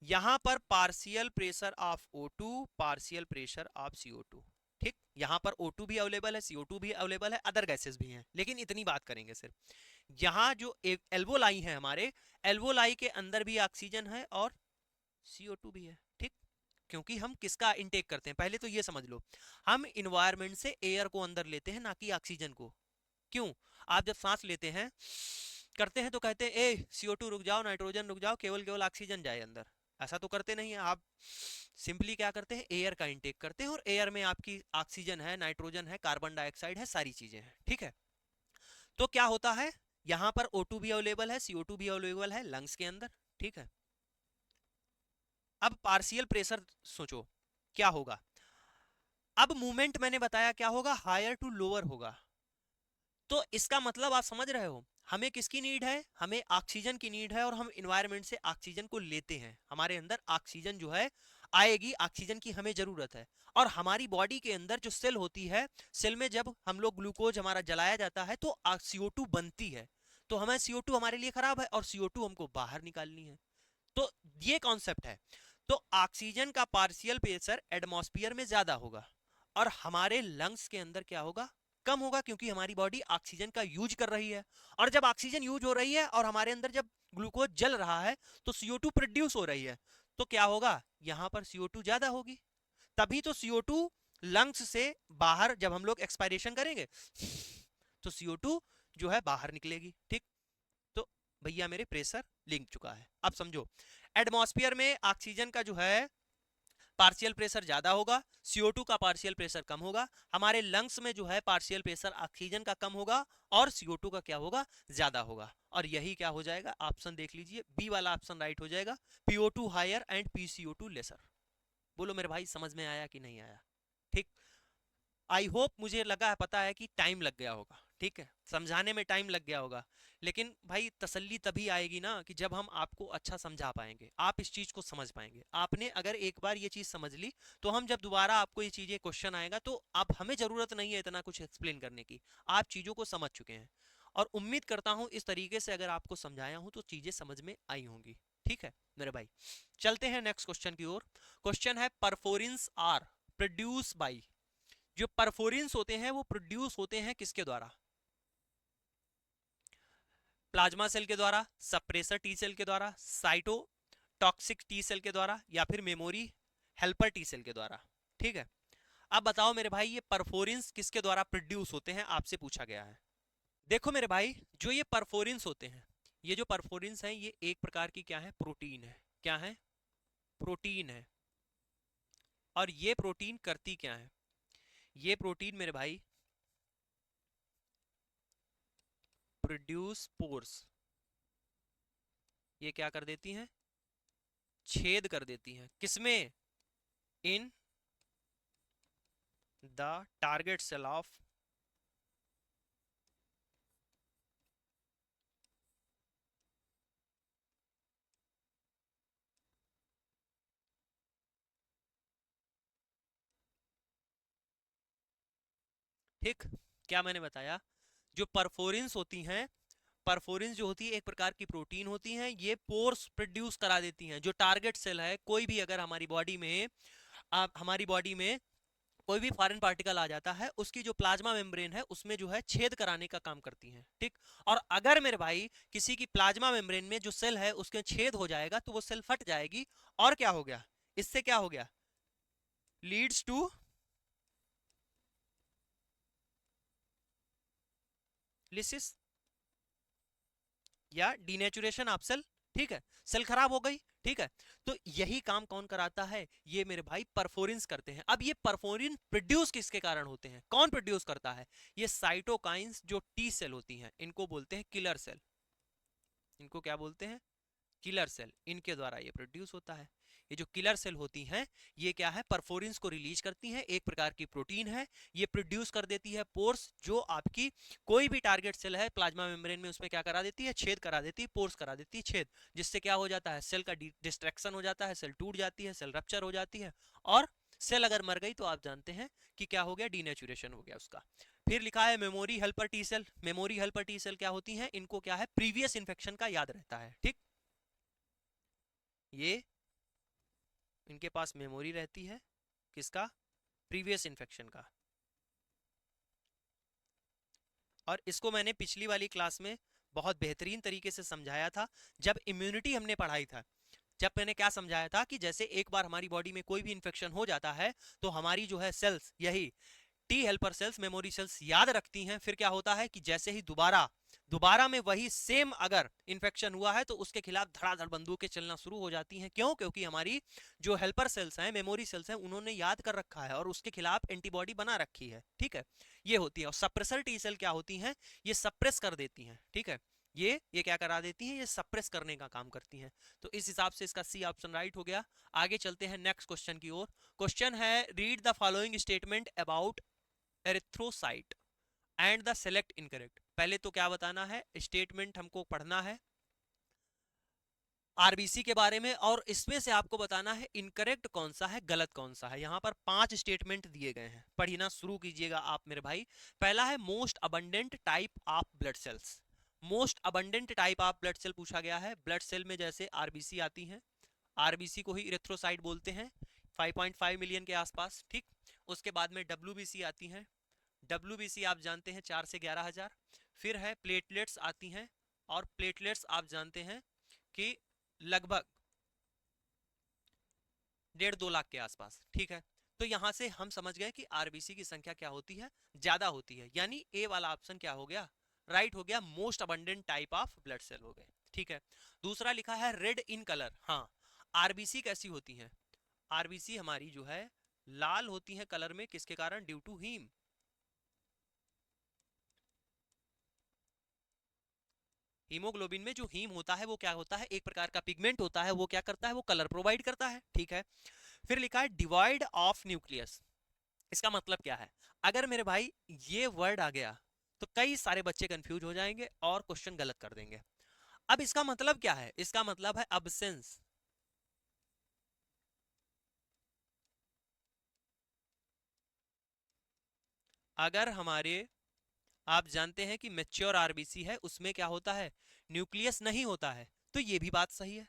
यहां पर partial pressure of O2, partial pressure of CO2। ठीक, यहां पर O2 भी अवेलेबल है, CO2 भी अवेलेबल है, अदर गैसेस भी हैं, लेकिन इतनी बात करेंगे सिर्फ। यहां जो एल्वोलाई है हमारे, एल्वोलाई के अंदर भी ऑक्सीजन है और CO2 भी है। ठीक, क्योंकि हम किसका इनटेक करते हैं, पहले तो ये समझ लो, हम इन्वायरमेंट से एयर को अंदर लेते हैं ना कि ऑक्सीजन को। क्यों, आप जब सांस लेते हैं करते हैं तो कहते हैं ए CO2 रुक जाओ, नाइट्रोजन रुक जाओ, केवल केवल ऑक्सीजन जाए अंदर, ऐसा तो करते नहीं है आप। सिंपली क्या करते हैं, एयर का इंटेक करते हैं, और एयर में आपकी ऑक्सीजन है, नाइट्रोजन है, कार्बन डाइऑक्साइड है, सारी चीजें हैं। ठीक है, तो क्या होता है, यहां पर O2 भी अवेलेबल है, CO2 भी अवेलेबल है लंग्स के अंदर। ठीक है, अब पार्शियल प्रेशर सोचो क्या होगा, अब मूवमेंट मैंने बताया क्या होगा, हायर टू लोअर होगा। तो इसका मतलब आप समझ रहे हो, हमें किसकी नीड है, हमें ऑक्सीजन की नीड है, और हम इन्वायरमेंट से ऑक्सीजन को लेते हैं, हमारे अंदर ऑक्सीजन जो है आएगी, ऑक्सीजन की हमें जरूरत है। और हमारी बॉडी के अंदर जो सेल होती है, सेल में जब हम लोग ग्लूकोज हमारा जलाया जाता है तो CO2 बनती है, तो हमें CO2 हमारे लिए खराब है और CO2 हमको बाहर निकालनी है। तो ये कॉन्सेप्ट है। तो ऑक्सीजन का पार्शियल प्रेशर एटमॉस्फेयर में ज्यादा होगा और हमारे लंग्स के अंदर क्या होगा, कम होगा, क्योंकि हमारी बॉडी ऑक्सीजन का यूज कर रही है। और जब ऑक्सीजन यूज हो रही है और हमारे अंदर जब ग्लूकोज जल रहा है तो CO2 प्रोड्यूस हो रही है, तो क्या होगा, यहां पर CO2 ज्यादा होगी। तभी तो CO2 लंग्स से बाहर जब हम लोग एक्सपायरेशन करेंगे तो CO2 जो है बाहर निकलेगी, ठीक। तो भैया मेरे प्रेशर लिंक चुका है। अब समझो, एटमॉस्फेयर में ऑक्सीजन का जो है पार्शियल प्रेशर ज्यादा होगा, CO2 का पार्शियल प्रेशर कम होगा, हमारे लंग्स में जो है पार्शियल प्रेशर ऑक्सीजन का कम होगा और CO2 का क्या होगा, ज्यादा होगा। और यही क्या हो जाएगा, ऑप्शन देख लीजिए, बी वाला ऑप्शन राइट हो जाएगा, PO2 higher and PCO2 laser. बोलो मेरे भाई समझ में आया कि नहीं आया, ठीक। आई होप, मुझे लगा है, पता है कि टाइम लग गया होगा, ठीक है, समझाने में टाइम लग गया होगा, लेकिन भाई तसल्ली तभी आएगी ना कि जब हम आपको अच्छा समझा पाएंगे, आप इस चीज को समझ पाएंगे। आपने अगर एक बार ये चीज समझ ली तो हम जब दोबारा आपको ये चीजें क्वेश्चन आएगा तो अब हमें जरूरत नहीं है इतना कुछ एक्सप्लेन करने की, आप चीजों को समझ चुके हैं। और उम्मीद करता हूं इस तरीके से अगर आपको समझाया हूं तो चीजें समझ में आई होंगी, ठीक है मेरे भाई। चलते हैं नेक्स्ट क्वेश्चन की ओर। क्वेश्चन है परफोरिन्स आर प्रोड्यूस बाई, जो परफोरिन्स होते हैं वो प्रोड्यूस होते हैं किसके द्वारा, प्लाज्मा सेल के द्वारा, सप्रेसर टी सेल के द्वारा, साइटोटॉक्सिक टी सेल के द्वारा, या फिर मेमोरी हेल्पर टी सेल के द्वारा, ठीक है। अब बताओ मेरे भाई ये परफोरिन्स किसके द्वारा प्रोड्यूस होते हैं, आपसे पूछा गया है। देखो मेरे भाई, जो ये परफोरिन्स होते हैं, ये जो परफोरिन्स हैं ये एक प्रकार की क्या है, प्रोटीन है। क्या है, प्रोटीन है। और ये प्रोटीन करती क्या है, ये प्रोटीन मेरे भाई प्रोड्यूस पोर्स, ये क्या कर देती हैं, छेद कर देती हैं, किसमें, in the target cell of ठीक। क्या मैंने बताया, जो परफोरिन्स होती हैं, परफोरिन्स जो होती है एक प्रकार की प्रोटीन होती हैं, ये पोर्स प्रोड्यूस करा देती हैं। जो टारगेट सेल है, कोई भी अगर हमारी बॉडी में, हमारी बॉडी में कोई भी फॉरेन पार्टिकल आ जाता है, उसकी जो प्लाज्मा मेम्ब्रेन है उसमें जो है छेद कराने का काम करती हैं, ठीक। और अगर मेरे भाई किसी की प्लाज्मा मेम्ब्रेन में जो सेल है उसके छेद हो जाएगा तो वो सेल फट जाएगी, और क्या हो गया, इससे क्या हो गया, लीड्स टू लिसिस या डीनेचुरेशन ऑफ सेल, ठीक है, सेल खराब हो गई, ठीक है। तो यही काम कौन कराता है, ये मेरे भाई परफोरिन्स करते हैं। अब ये परफोरिन प्रोड्यूस किसके कारण होते हैं, कौन प्रोड्यूस करता है, ये साइटोकाइंस जो टी सेल होती हैं, इनको बोलते हैं किलर सेल, इनको क्या बोलते हैं, किलर सेल, इनके द्वारा ये प्रोड्यूस होता है। ये जो किलर सेल होती हैं ये क्या है, परफोरिन्स को रिलीज करती हैं, एक प्रकार की प्रोटीन है, ये प्रोड्यूस कर देती है पोर्स, जो आपकी कोई भी टारगेट सेल है प्लाज्मा मेम्ब्रेन में उसमें क्या करा देती है, छेद करा देती है, पोर्स करा देती है, छेद, जिससे क्या हो जाता है, सेल का डिस्ट्रैक्शन हो जाता है, सेल टूट जाती है, सेल रप्चर हो जाती है, और सेल अगर मर गई तो आप जानते हैं कि क्या हो गया, डीनेचुरेशन हो गया उसका। फिर लिखा है memory helper T cell, memory helper T cell क्या होती हैं, इनको क्या है, प्रीवियस इंफेक्शन का याद रहता है, ठीक। ये इनके पास मेमोरी रहती है, किसका, प्रीवियस इन्फेक्शन का। और इसको मैंने पिछली वाली क्लास में बहुत बेहतरीन तरीके से समझाया था, जब इम्यूनिटी हमने पढ़ाई था। जब मैंने क्या समझाया था कि जैसे एक बार हमारी बॉडी में कोई भी इन्फेक्शन हो जाता है तो हमारी जो है सेल्स, यही T helper cells, memory cells याद रखती हैं, फिर क्या होता है कि जैसे ही दोबारा दोबारा में वही सेम अगर इन्फेक्शन हुआ है तो उसके खिलाफ धड़ाधड़ बंदूकें चलना शुरू हो जाती हैं। क्यों, क्योंकि हमारी जो हेल्पर सेल्स हैं, मेमोरी सेल्स हैं, उन्होंने याद कर रखा है और उसके खिलाफ एंटीबॉडी बना रखी है, ठीक है। ये होती है। और सप्रेसर टी सेल क्या होती हैं, ये सप्रेस कर देती हैं, ठीक है। ये क्या करा देती हैं, ये सप्रेस करने का काम करती हैं। तो इस हिसाब से इसका सी ऑप्शन राइट हो गया। आगे चलते हैं नेक्स्ट क्वेश्चन की ओर। क्वेश्चन है, read the following statement about erythrocyte and the select incorrect. पहले तो क्या बताना है, स्टेटमेंट हमको पढ़ना है आरबीसी के बारे में, और इसमें से आपको बताना है इनकरेक्ट कौन सा है, गलत कौन सा है। यहां पर 5 स्टेटमेंट दिए गए हैं, पढ़ना शुरू कीजिएगा आप मेरे भाई। पहला है most abundant type of blood cells. Most abundant type of blood cell पूछा गया है। ब्लड सेल में जैसे आरबीसी आती है, आरबीसी को ही इरेथ्रोसाइट बोलते हैं, 5.5 मिलियन के आसपास, ठीक। उसके बाद में डब्ल्यूबीसी आती है, डब्ल्यूबीसी आप जानते हैं 4 से 11,000। फिर है प्लेटलेट्स आती हैं, और प्लेटलेट्स आप जानते हैं कि लगभग 1.5-2 लाख के आसपास, ठीक है। तो यहां से हम समझ गए कि आरबीसी की संख्या क्या होती है, ज्यादा होती है, यानी ए वाला ऑप्शन क्या हो गया, राइट हो गया, most abundant type of blood cell हो गए, ठीक है। दूसरा लिखा है रेड इन कलर। हाँ, आरबीसी कैसी होती है, आरबीसी हमारी जो है लाल होती है कलर में, किसके कारण, ड्यू टू हीम। हीमोग्लोबिन में जो हीम होता है वो क्या होता है, एक प्रकार का पिगमेंट होता है, वो क्या करता है, वो कलर प्रोवाइड करता है, ठीक है। फिर लिखा है डिवाइड ऑफ न्यूक्लियस। इसका मतलब क्या है, अगर मेरे भाई ये वर्ड आ गया तो कई सारे बच्चे कंफ्यूज हो जाएंगे और क्वेश्चन गलत कर देंगे। अब इसका मतलब क्या है, इसका मतलब है अब्सेंस। अगर हमारे, आप जानते हैं कि मेच्योर आरबीसी है, उसमें क्या होता है, न्यूक्लियस नहीं होता है, तो ये भी बात सही है,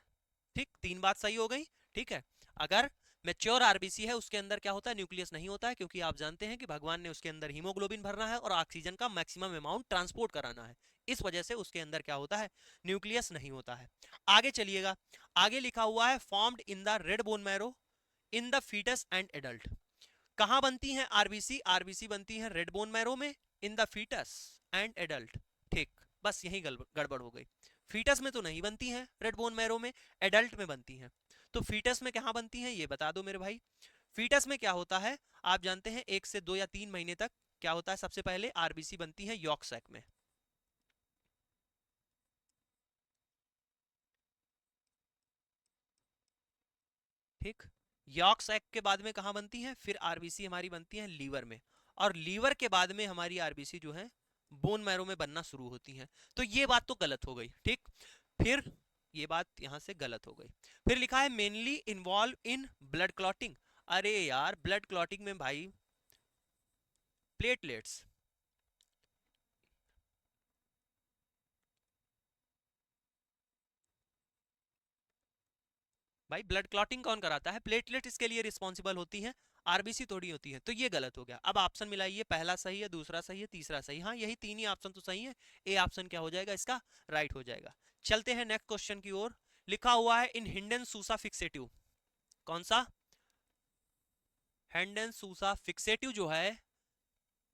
ठीक। 3 बात सही हो गई, ठीक है। अगर मेच्योर आरबीसी है उसके अंदर क्या होता है, न्यूक्लियस नहीं होता है, क्योंकि आप जानते हैं कि भगवान ने उसके अंदर हीमोग्लोबिन भरना है और ऑक्सीजन का मैक्सिमम अमाउंट ट्रांसपोर्ट कराना है, इस वजह से उसके अंदर क्या होता है, न्यूक्लियस नहीं होता है। आगे चलिएगा, आगे लिखा हुआ है formed in the red bone marrow in the foetus and adult. कहां बनती है आरबीसी, आरबीसी बनती है रेड बोन मैरो में, in the foetus and adult, ठीक। बस यही गड़बड़ हो गई, फीटस में तो नहीं बनती है रेड बोन मैरो में, एडल्ट में बनती है। तो फीटस में कहां बनती है ये बता दो मेरे भाई। फीटस में क्या होता है, आप जानते हैं 1 से 2 या 3 महीने तक क्या होता है, सबसे पहले आरबीसी बनती है यॉर्क सैक में, ठीक। यॉर्क सैक के बाद में कहां बनती है, फिर आरबीसी हमारी बनती है लीवर में, और लीवर के बाद में हमारी आरबीसी जो है बोन मैरो में बनना शुरू होती है। तो ये बात तो गलत हो गई, ठीक। फिर ये बात यहां से गलत हो गई। फिर लिखा है mainly involve in blood clotting. अरे यार, ब्लड क्लॉटिंग में भाई प्लेटलेट्स, भाई ब्लड क्लॉटिंग कौन कराता है, प्लेटलेट इसके लिए रिस्पॉन्सिबल होती है, आरबीसी थोड़ी होती है। तो ये गलत हो गया। अब ऑप्शन मिलाइए, पहला सही है, दूसरा सही है, तीसरा सही। हाँ, यही 3 ही ऑप्शन तो सही है, ए ऑप्शन क्या हो जाएगा इसका, राइट हो जाएगा। चलते हैं नेक्स्ट क्वेश्चन की ओर। लिखा हुआ है इन हिंडन सूसा फिक्सेटिव, कौन सा, हेंडन सूसा फिक्सेटिव जो है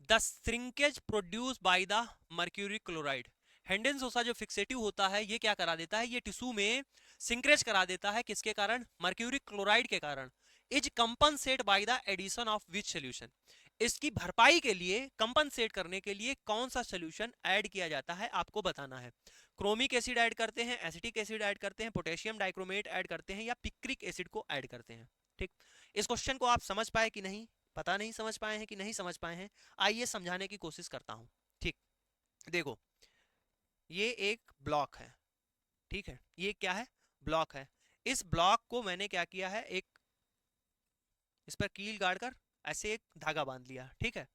the shrinkage produce by the mercury chloride. Heidenhain Susa जो फिक्सेटिव होता है ये क्या करा देता है, ये टिश्यू में सिंक्रेज करा देता है, किसके कारण, मर्क्यूरी क्लोराइड के कारण। Is compensate by the addition of which solution. इसकी भरपाई के लिए, कंपनसेट करने के लिए कौन सा सोल्यूशन ऐड किया जाता है, आपको बताना है। क्रोमिक एसिड ऐड करते हैं, एसिटिक एसिड ऐड करते हैं, पोटेशियम डाइक्रोमेट ऐड करते हैं, या पिक्रिक एसिड को ऐड करते हैं, ठीक। इस क्वेश्चन को आप समझ पाए कि नहीं, पता नहीं समझ पाए हैं कि नहीं समझ पाए हैं, आइए समझाने की कोशिश करता हूं, ठीक। देखो, ये एक ब्लॉक है, ठीक है, ये क्या है, ब्लॉक है। इस ब्लॉक को मैंने क्या किया है, एक इस पर कील गाड़ कर ऐसे एक धागा बांध लिया, ठीक है।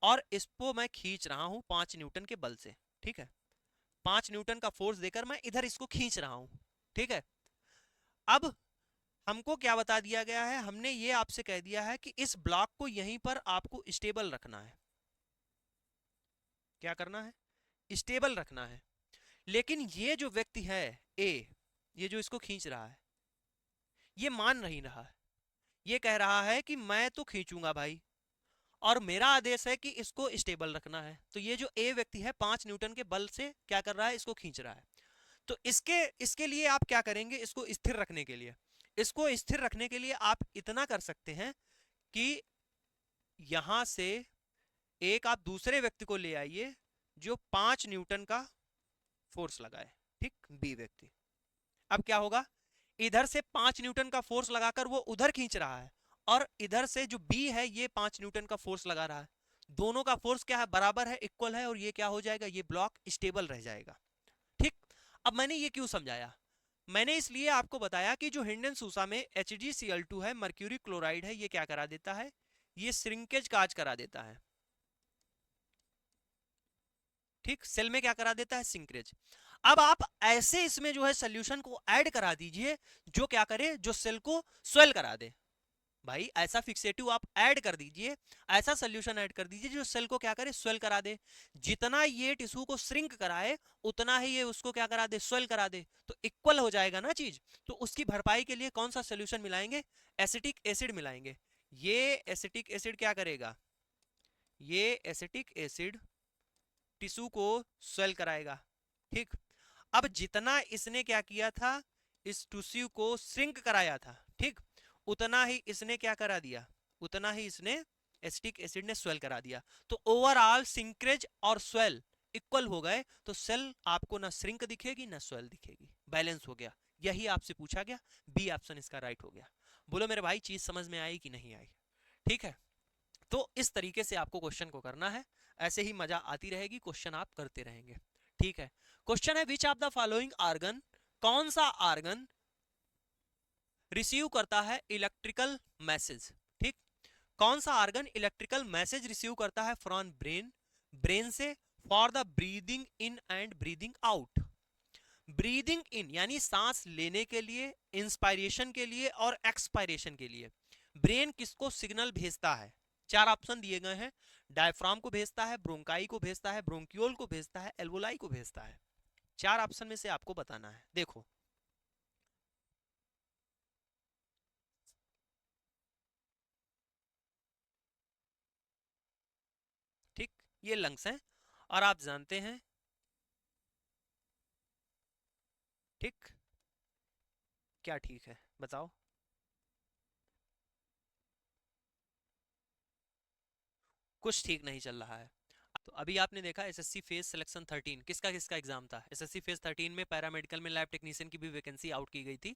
और इसको मैं खींच रहा हूं 5 न्यूटन के बल से, ठीक है। 5 न्यूटन का फोर्स देकर मैं इधर इसको खींच रहा हूं, ठीक है। अब हमको क्या बता दिया गया है, हमने ये आपसे कह दिया है कि इस ब्लॉक को यहीं पर आपको स्टेबल रखना है। क्या करना है, स्टेबल रखना है। लेकिन ये जो व्यक्ति है ए, ये जो इसको खींच रहा है, ये मान नहीं रहा है। ये कह रहा है कि मैं तो खींचूंगा भाई, और मेरा आदेश है कि इसको स्टेबल रखना है। तो ये जो ए व्यक्ति है 5 न्यूटन के बल से क्या कर रहा है, इसको खींच रहा है। तो इसके इसके लिए आप क्या करेंगे, इसको स्थिर रखने के लिए, इसको स्थिर रखने के लिए आप इतना कर सकते हैं कि यहां से एक आप दूसरे व्यक्ति को ले आइए जो 5 न्यूटन का फोर्स लगाए, ठीक, बी व्यक्ति। अब क्या होगा, इधर से 5 न्यूटन का फोर्स लगाकर वो उधर खींच रहा है, और इधर से जो बी है ये 5 न्यूटन का फोर्स लगा रहा है। दोनों का फोर्स क्या है, बराबर है, इक्वल है, और ये क्या हो जाएगा, ये ब्लॉक स्टेबल रह जाएगा। ठीक। अब मैंने ये क्यों समझाया, मैंने इसलिए आपको बताया कि जो हिंडन सूसा में HgCl2 है, मर्क्यूरी क्लोराइड है, ये क्या करा देता है, ये श्रिंकेज काज करा देता है। ठीक, सेल में क्या करा देता है, सिंकरेज। अब आप ऐसे इसमें जो है सोल्यूशन को ऐड करा दीजिए जो क्या करे, जो सेल को स्वेल करा दे। भाई ऐसा फिक्सेटिव आप ऐड कर दीजिए, ऐसा सोल्यूशन ऐड कर दीजिए जो सेल को क्या करे, स्वेल करा दे। जितना ये टिश्यू को श्रिंक कराए उतना ही ये उसको क्या करा दे, स्वेल करा दे, तो इक्वल हो जाएगा ना चीज। तो उसकी भरपाई के लिए कौन सा सोल्यूशन मिलाएंगे, एसिटिक एसिड मिलाएंगे। ये एसिटिक एसिड क्या करेगा, ये एसिटिक एसिड टिश्यू को स्वेल कराएगा। ठीक। अब जितना इसने क्या किया था, इस टिश्यू को श्रिंक कराया था, ठीक, उतना ही इसने क्या करा दिया, उतना ही इसने एसिटिक एसिड ने स्वेल करा दिया। तो ओवरऑल सिंक्रेज और स्वेल इक्वल हो गए, तो सेल आपको ना श्रिंक दिखेगी ना स्वेल दिखेगी, बैलेंस हो गया। यही आपसे पूछा गया, बी ऑप्शन इसका राइट हो गया। बोलो मेरे भाई चीज समझ में आई कि नहीं आई। ठीक है, तो इस तरीके से आपको क्वेश्चन को करना है, ऐसे ही मजा आती रहेगी, क्वेश्चन आप करते रहेंगे। ठीक है, क्वेश्चन है which of the following organ, कौन सा आर्गन रिसीव करता है इलेक्ट्रिकल मैसेज। ठीक, कौन सा आर्गन इलेक्ट्रिकल मैसेज रिसीव करता है फ्रॉम ब्रेन, ब्रेन से, for the breathing in and breathing out. Breathing in यानी सांस लेने के लिए, इंस्पायरेशन के लिए और एक्सपायरेशन के लिए ब्रेन किसको सिग्नल भेजता है। चार ऑप्शन दिए गए हैं, डायफ्राम को भेजता है, ब्रोंकाई को भेजता है, ब्रोंक्यूल को भेजता है, एल्वोलाई को भेजता है। चार ऑप्शन में से आपको बताना है। देखो, ठीक, ये लंग्स हैं और आप जानते हैं, ठीक, क्या ठीक है बताओ। कुछ ठीक नहीं चल रहा है। तो अभी आपने देखा एसएससी फेज सिलेक्शन 13 किसका किसका एग्जाम था, एसएससी फेज 13 में पैरामेडिकल में लैब टेक्नीशियन की भी वैकेंसी आउट की गई थी।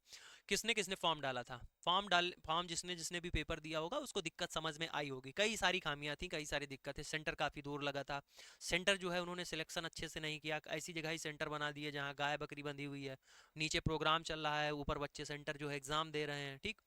किसने किसने फॉर्म डाला था, फॉर्म जिसने जिसने भी पेपर दिया होगा उसको दिक्कत समझ में आई होगी, कई सारी खामियां थी, कई सारी दिक्कतें, सेंटर काफी दूर लगा था, सेंटर जो है उन्होंने सिलेक्शन अच्छे से नहीं किया, ऐसी जगह ही सेंटर बना दिए जहाँ गाय बकरी बंधी हुई है, नीचे प्रोग्राम चल रहा है, ऊपर बच्चे सेंटर जो है एग्जाम दे रहे हैं। ठीक,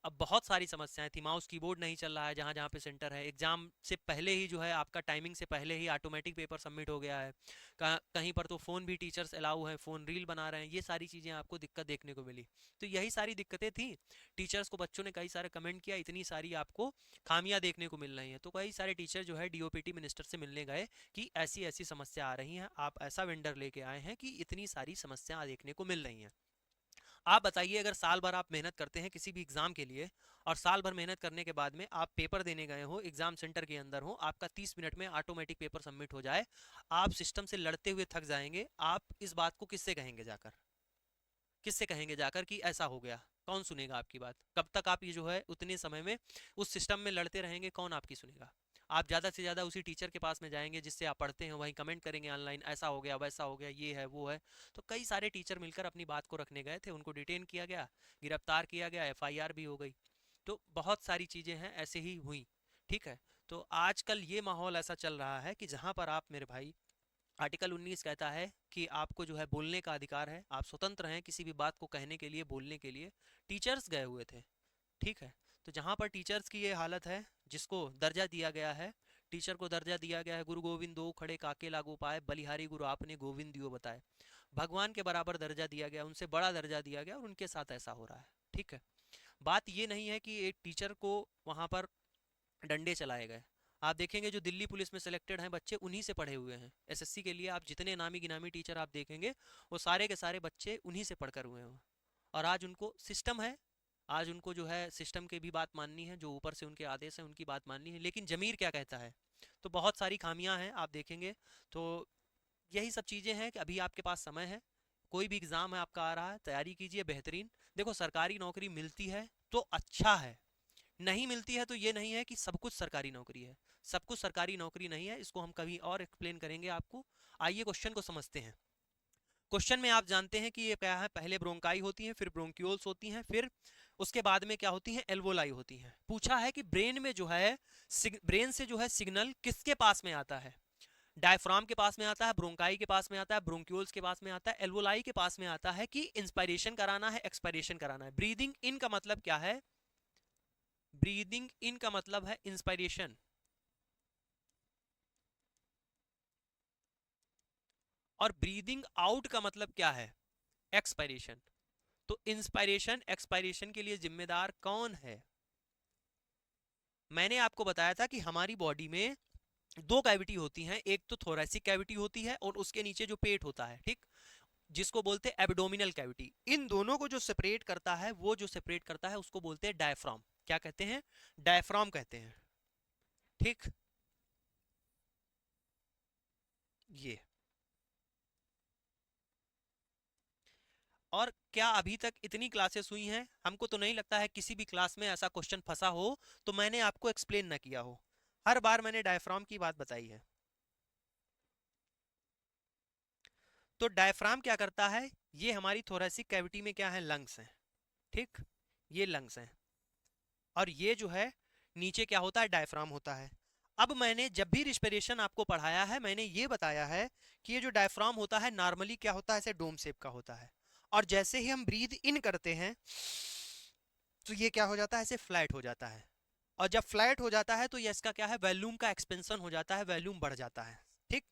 अब बहुत सारी समस्याएं थी, माउस कीबोर्ड नहीं चल रहा है जहाँ जहाँ पे सेंटर है, एग्जाम से पहले ही जो है आपका टाइमिंग से पहले ही ऑटोमेटिक पेपर सबमिट हो गया है, कहीं पर तो फ़ोन भी टीचर्स अलाउ है, फ़ोन रील बना रहे हैं, ये सारी चीज़ें आपको दिक्कत देखने को मिली। तो यही सारी दिक्कतें थी, टीचर्स को बच्चों ने कई सारे कमेंट किया, इतनी सारी आपको खामियां देखने को मिल रही हैं, तो कई सारे टीचर जो है डीओपीटी मिनिस्टर से मिलने गए कि ऐसी ऐसी समस्या आ रही हैं, आप ऐसा वेंडर लेके आए हैं कि इतनी सारी समस्या देखने को मिल रही हैं। आप बताइए, अगर साल भर आप मेहनत करते हैं किसी भी एग्जाम के लिए, और साल भर मेहनत करने के बाद में आप पेपर देने गए हो, एग्जाम सेंटर के अंदर हो, आपका 30 मिनट में ऑटोमेटिक पेपर सबमिट हो जाए, आप सिस्टम से लड़ते हुए थक जाएंगे, आप इस बात को किससे कहेंगे जाकर, किससे कहेंगे जाकर कि ऐसा हो गया, कौन सुनेगा आपकी बात, कब तक आप ये जो है उतने समय में उस सिस्टम में लड़ते रहेंगे, कौन आपकी सुनेगा। आप ज़्यादा से ज़्यादा उसी टीचर के पास में जाएंगे जिससे आप पढ़ते हैं, वहीं कमेंट करेंगे ऑनलाइन, ऐसा हो गया वैसा हो गया, ये है वो है। तो कई सारे टीचर मिलकर अपनी बात को रखने गए थे, उनको डिटेन किया गया, गिरफ्तार किया गया, एफआईआर भी हो गई। तो बहुत सारी चीज़ें हैं ऐसे ही हुई। ठीक है, तो आजकल ये माहौल ऐसा चल रहा है कि जहाँ पर आप मेरे भाई, आर्टिकल 19 कहता है कि आपको जो है बोलने का अधिकार है, आप स्वतंत्र हैं किसी भी बात को कहने के लिए, बोलने के लिए। टीचर्स गए हुए थे, ठीक है, तो जहाँ पर टीचर्स की ये हालत है, जिसको दर्जा दिया गया है, टीचर को दर्जा दिया गया है, गुरु गोविंद दो खड़े काके लागू पाए, बलिहारी गुरु आपने गोविंद दियो बताए, भगवान के बराबर दर्जा दिया गया, उनसे बड़ा दर्जा दिया गया, और उनके साथ ऐसा हो रहा है। ठीक है, बात ये नहीं है कि एक टीचर को वहाँ पर डंडे चलाए गए। आप देखेंगे जो दिल्ली पुलिस में सिलेक्टेड हैं बच्चे, उन्हीं से पढ़े हुए हैं, एसएससी के लिए आप जितने नामी गिनामी टीचर आप देखेंगे, वो सारे के सारे बच्चे उन्हीं से पढ़कर हुए हैं। और आज उनको सिस्टम है, आज उनको जो है सिस्टम की भी बात माननी है, जो ऊपर से उनके आदेश हैं उनकी बात माननी है, लेकिन जमीर क्या कहता है। तो बहुत सारी खामियां हैं आप देखेंगे। तो यही सब चीज़ें हैं कि अभी आपके पास समय है, कोई भी एग्ज़ाम है आपका आ रहा है, तैयारी कीजिए बेहतरीन। देखो, सरकारी नौकरी मिलती है तो अच्छा है, नहीं मिलती है तो ये नहीं है कि सब कुछ सरकारी नौकरी है, सब कुछ सरकारी नौकरी नहीं है, इसको हम कभी और एक्सप्लेन करेंगे आपको। आइए क्वेश्चन को समझते हैं। क्वेश्चन में आप जानते हैं कि ये क्या है, पहले ब्रोंकाई होती है, फिर ब्रोंक्यूल्स होती हैं, फिर उसके बाद में क्या होती हैं, एल्वोलाई होती हैं। पूछा है कि ब्रेन में जो है, ब्रेन से जो है सिग्नल किसके पास में आता है, डायफ्राम के पास में आता है, ब्रोंकाई के पास में आता है, ब्रोंक्यूल्स के पास में आता है, एल्वोलाई के पास में आता है कि इंस्पायरेशन कराना है, एक्सपायरेशन कराना है। ब्रीदिंग इन का मतलब क्या है, ब्रीदिंग इन का मतलब है इंस्पायरेशन, और ब्रीदिंग आउट का मतलब क्या है, एक्सपायरेशन। तो इंस्पायरेशन एक्सपायरेशन के लिए जिम्मेदार कौन है? मैंने आपको बताया था कि हमारी बॉडी में दो कैविटी होती हैं, एक तो थोरैसिक कैविटी होती है और उसके नीचे जो पेट होता है, ठीक, जिसको बोलते हैं एब्डोमिनल कैविटी। इन दोनों को जो सेपरेट करता है, वो जो सेपरेट करता है उसको बोलते हैं डायफ्राम। क्या कहते हैं, डायफ्राम कहते हैं, ठीक। ये, और क्या अभी तक इतनी क्लासेस हुई हैं, हमको तो नहीं लगता है किसी भी क्लास में ऐसा क्वेश्चन फंसा हो तो मैंने आपको एक्सप्लेन ना किया हो। हर बार मैंने डायफ्राम की बात बताई है। तो डायफ्राम क्या करता है, ये हमारी थोरैसिक कैविटी में क्या है, लंग्स हैं, ठीक, ये लंग्स हैं, और ये जो है नीचे क्या होता है, डायफ्राम होता है। अब मैंने जब भी रिस्पिरेशन आपको पढ़ाया है, मैंने ये बताया है कि ये जो डायफ्राम होता है नॉर्मली क्या होता है, ऐसे डोम शेप का होता है, और जैसे ही हम ब्रीद इन करते हैं तो ये क्या हो जाता है, ऐसे फ्लैट हो जाता है, और जब फ्लैट हो जाता है तो ये इसका क्या है, वॉल्यूम का एक्सपेंशन हो जाता है, वॉल्यूम बढ़ जाता है, ठीक।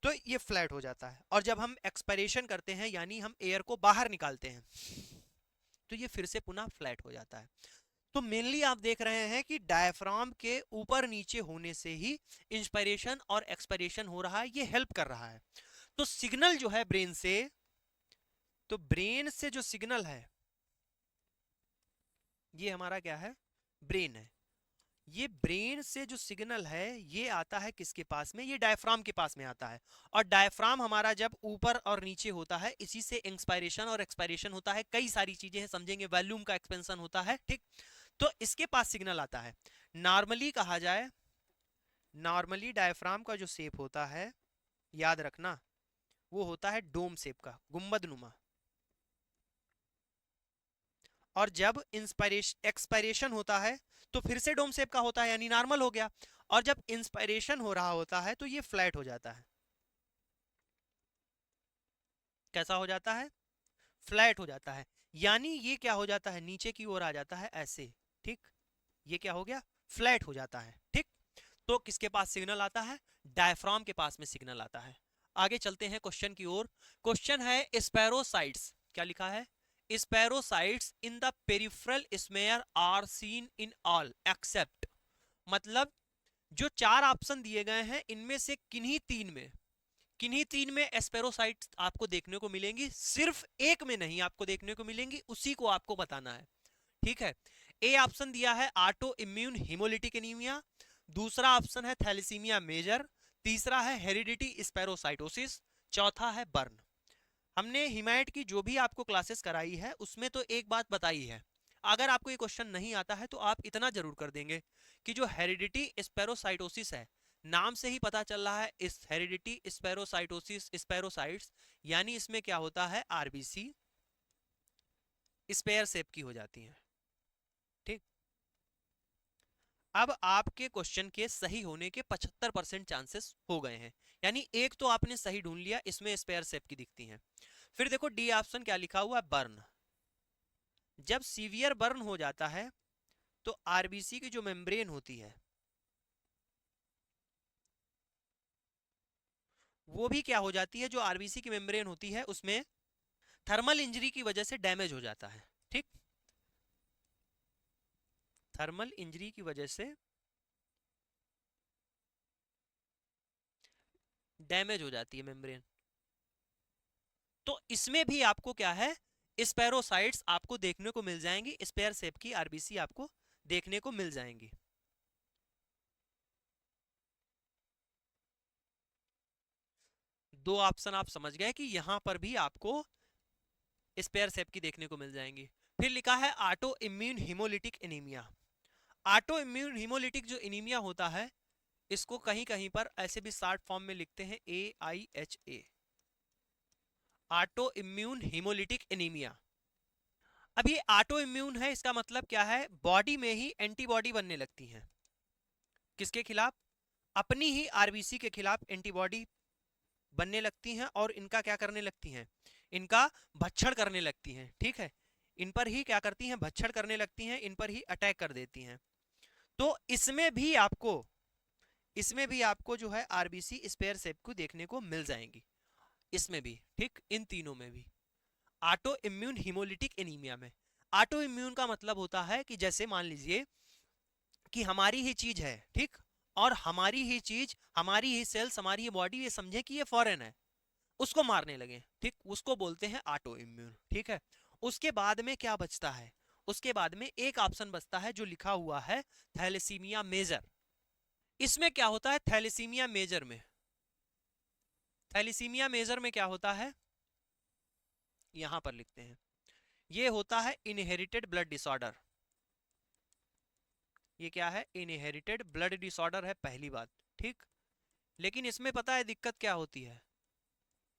तो ये फ्लैट हो जाता है, और जब हम एक्सपायरेशन करते हैं यानी हम एयर को बाहर निकालते हैं तो ये फिर से पुनः फ्लैट हो जाता है। तो मेनली आप देख रहे हैं कि डायफ्राम के ऊपर नीचे होने से ही इंस्पायरेशन और एक्सपायरेशन हो रहा है, ये हेल्प कर रहा है। तो सिग्नल जो है ब्रेन से, तो ब्रेन से जो सिग्नल है, ये हमारा क्या है, ब्रेन है। ये ब्रेन से जो सिग्नल है ये आता है किसके पास में, ये डायफ्राम के पास में आता है, और डायफ्राम हमारा जब ऊपर और नीचे होता है इसी से इंस्पायरेशन और एक्सपायरेशन होता है, कई सारी चीजें हैं, समझेंगे, वॉल्यूम का एक्सपेंशन होता है, ठीक। तो इसके पास सिग्नल आता है। नॉर्मली कहा जाए, नॉर्मली डायफ्राम का जो शेप होता है, याद रखना, वो होता है डोम शेप का, गुंबद नुमा। और जब इंस्पायरेशन एक्सपायरेशन होता है तो फिर से डोम शेप का होता है, यानी नॉर्मल हो गया, और जब इंस्पायरेशन हो रहा होता है तो ये फ्लैट हो जाता है। कैसा हो जाता है, फ्लैट हो जाता है, यानी ये क्या हो जाता है, नीचे की ओर आ जाता है ऐसे, ठीक। ये क्या हो गया, फ्लैट हो जाता है, ठीक। तो किसके पास सिग्नल आता है, डायफ्राम के पास में सिग्नल आता है। आगे चलते हैं क्वेश्चन की ओर। क्वेश्चन है स्पैरोसाइट्स, क्या लिखा है, spherocytes in the peripheral smear are seen in all except, मतलब जो चार ऑप्शन दिए गए हैं इनमें से किन्हीं तीन में, किन्हीं तीन में एस्पेरोसाइट्स आपको देखने को मिलेंगी, सिर्फ एक में नहीं आपको देखने को मिलेंगी, उसी को आपको बताना है, ठीक है। ए ऑप्शन दिया है ऑटो इम्यून हिमोलिटिक एनीमिया, दूसरा ऑप्शन है थैलेसीमिया मेजर, तीसरा है हेरिडिटी स्पेरोसाइटोसिस, चौथा है बर्न। हमने हिमायत की जो भी आपको क्लासेस कराई है उसमें तो एक बात बताई है, अगर आपको ये क्वेश्चन नहीं आता है तो आप इतना जरूर कर देंगे कि जो हेरिडिटी स्पेरोसाइटोसिस है, नाम से ही पता चल रहा है, इस हेरिडिटी स्पेरोसाइटोसिस स्पेरोसाइट्स, यानी इसमें क्या होता है, आरबीसी स्पेयर शेप की हो जाती है, ठीक। अब आपके क्वेश्चन के सही होने के 75% चांसेस हो गए हैं, यानी एक तो आपने सही ढूंढ लिया, इसमें स्पेयर शेप की दिखती हैं। फिर देखो डी ऑप्शन क्या लिखा हुआ है, बर्न। जब सीवियर बर्न हो जाता है तो आरबीसी की जो मेम्ब्रेन होती है वो भी क्या हो जाती है, जो आरबीसी की मेम्ब्रेन होती है उसमें थर्मल इंजरी की वजह से डैमेज हो जाता है, ठीक। थर्मल इंजरी की वजह से डैमेज हो जाती है मेम्ब्रेन। तो इसमें भी आपको क्या है, स्पेरोसाइट्स आपको देखने को मिल जाएंगी, स्पेयर शेप की आरबीसी आपको देखने को मिल जाएंगी। दो ऑप्शन आप समझ गए कि यहां पर भी आपको स्पेयर शेप की देखने को मिल जाएंगी। फिर लिखा है auto immune haemolytic anaemia. Auto immune haemolytic जो एनीमिया होता है, इसको कहीं कहीं पर ऐसे भी शॉर्ट फॉर्म में लिखते हैं AIHA, auto immune haemolytic anaemia. अब ये ऑटो इम्यून है, इसका मतलब क्या है, बॉडी में ही एंटीबॉडी बनने लगती हैं। किसके खिलाफ? अपनी ही आरबीसी के खिलाफ एंटीबॉडी बनने लगती हैं और इनका क्या करने लगती हैं, इनका भक्षण करने लगती हैं। ठीक है, इन पर ही क्या करती हैं, भक्षण करने लगती हैं, इन पर ही अटैक कर देती हैं। तो इसमें भी आपको जो है आरबीसी स्पेयर सेप को देखने को मिल जाएंगी, इसमें भी, ठीक, इन तीनों में भी। ऑटो इम्यून हिमोलिटिक एनीमिया में, ऑटो इम्यून का मतलब होता है कि जैसे मान लीजिए कि हमारी ही चीज है, ठीक, और हमारी ही चीज, हमारी ही सेल्स, हमारी ही बॉडी ये समझे कि ये फॉरेन है, उसको मारने लगे, ठीक, उसको बोलते हैं ऑटो इम्यून। ठीक है, उसके बाद में क्या बचता है, उसके बाद में एक ऑप्शन बचता है जो लिखा हुआ है थैलेसीमिया मेजर। इसमें क्या होता है, थैलेसीमिया मेजर में, थैलेसीमिया मेजर में क्या होता है, यहां पर लिखते हैं, ये होता है इनहेरिटेड ब्लड डिसऑर्डर। ये क्या है, इनहेरिटेड ब्लड डिसऑर्डर है, पहली बात, ठीक। लेकिन इसमें पता है दिक्कत क्या होती है,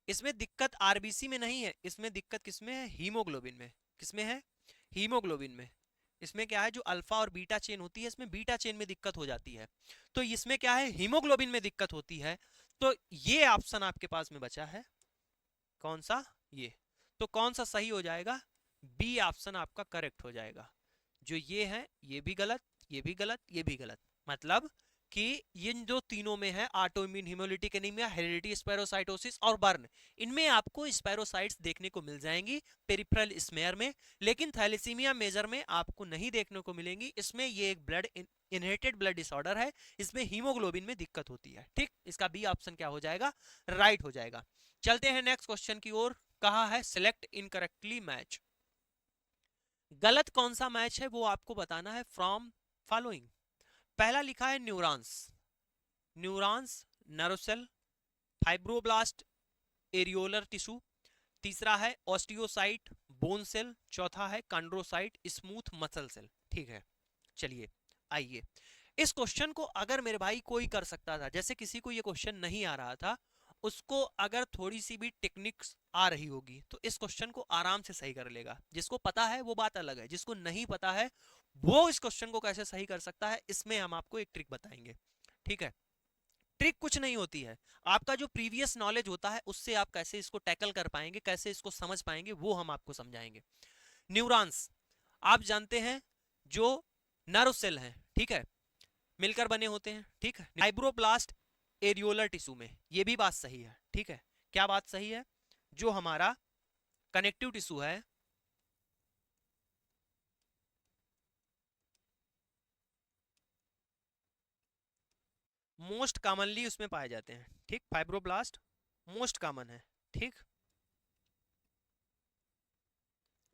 इसमें दिक्कत आरबीसी में नहीं है, इसमें दिक्कत किसमें है, हीमोग्लोबिन में। किसमें है, हीमोग्लोबिन में। इसमें क्या है, जो अल्फा और बीटा चेन होती है, इसमें बीटा चेन में दिक्कत हो जाती है, तो इसमें क्या है, हीमोग्लोबिन में दिक्कत होती है। तो ये ऑप्शन आपके पास में बचा है, कौन सा, ये। तो कौन सा सही हो जाएगा, बी ऑप्शन आपका करेक्ट हो जाएगा। जो ये है ये भी गलत, ये भी गलत, ये भी गलत, मतलब कि इन जो तीनों में है, auto immune haemolytic anaemia, hereditary spherocytosis और बर्न, इनमें आपको स्पेरोसाइट्स देखने को मिल जाएंगी पेरिफेरल स्मेयर में, लेकिन थैलेसीमिया मेजर में आपको नहीं देखने को मिलेंगी। इसमें ये एक ब्लड इनहेरिटेड ब्लड डिसऑर्डर है, इसमें हीमोग्लोबिन में दिक्कत होती है, ठीक। इसका बी ऑप्शन क्या हो जाएगा, राइट हो जाएगा। चलते हैं नेक्स्ट क्वेश्चन की ओर। कहा है सिलेक्ट इनकरेक्टली मैच, गलत कौन सा मैच है वो आपको बताना है फ्रॉम फॉलोइंग। पहला लिखा है neurons, neurons, nerve fibroblast, areolar tissue. तीसरा है ऑस्टियोसाइट, बोन सेल। चौथा है कंड्रोसाइट, स्मूथ मसल सेल। ठीक है, चलिए आइए, इस क्वेश्चन को अगर मेरे भाई कोई कर सकता था, जैसे किसी को ये क्वेश्चन नहीं आ रहा था, उसको अगर थोड़ी सी भी टेक्निक्स आ रही होगी तो इस क्वेश्चन को आराम से सही कर लेगा। जिसको पता है वो बात अलग है, जिसको नहीं पता है वो इस क्वेश्चन को कैसे सही कर सकता है, इसमें हम आपको एक ट्रिक बताएंगे। ठीक है, ट्रिक कुछ नहीं होती है, आपका जो प्रीवियस नॉलेज होता है उससे आप कैसे इसको टैकल कर पाएंगे, कैसे इसको समझ पाएंगे, वो हम आपको समझाएंगे। न्यूरॉन्स आप जानते हैं जो नर्व सेल हैं, ठीक है, मिलकर बने होते हैं, ठीक है। फाइब्रोब्लास्ट एरियोलर टिश्यू में, ये भी बात सही है, ठीक है। क्या बात सही है, जो हमारा कनेक्टिव टिश्यू है, मोस्ट कॉमनली उसमें पाए जाते हैं, ठीक, फाइब्रोब्लास्ट मोस्ट कॉमन है, ठीक।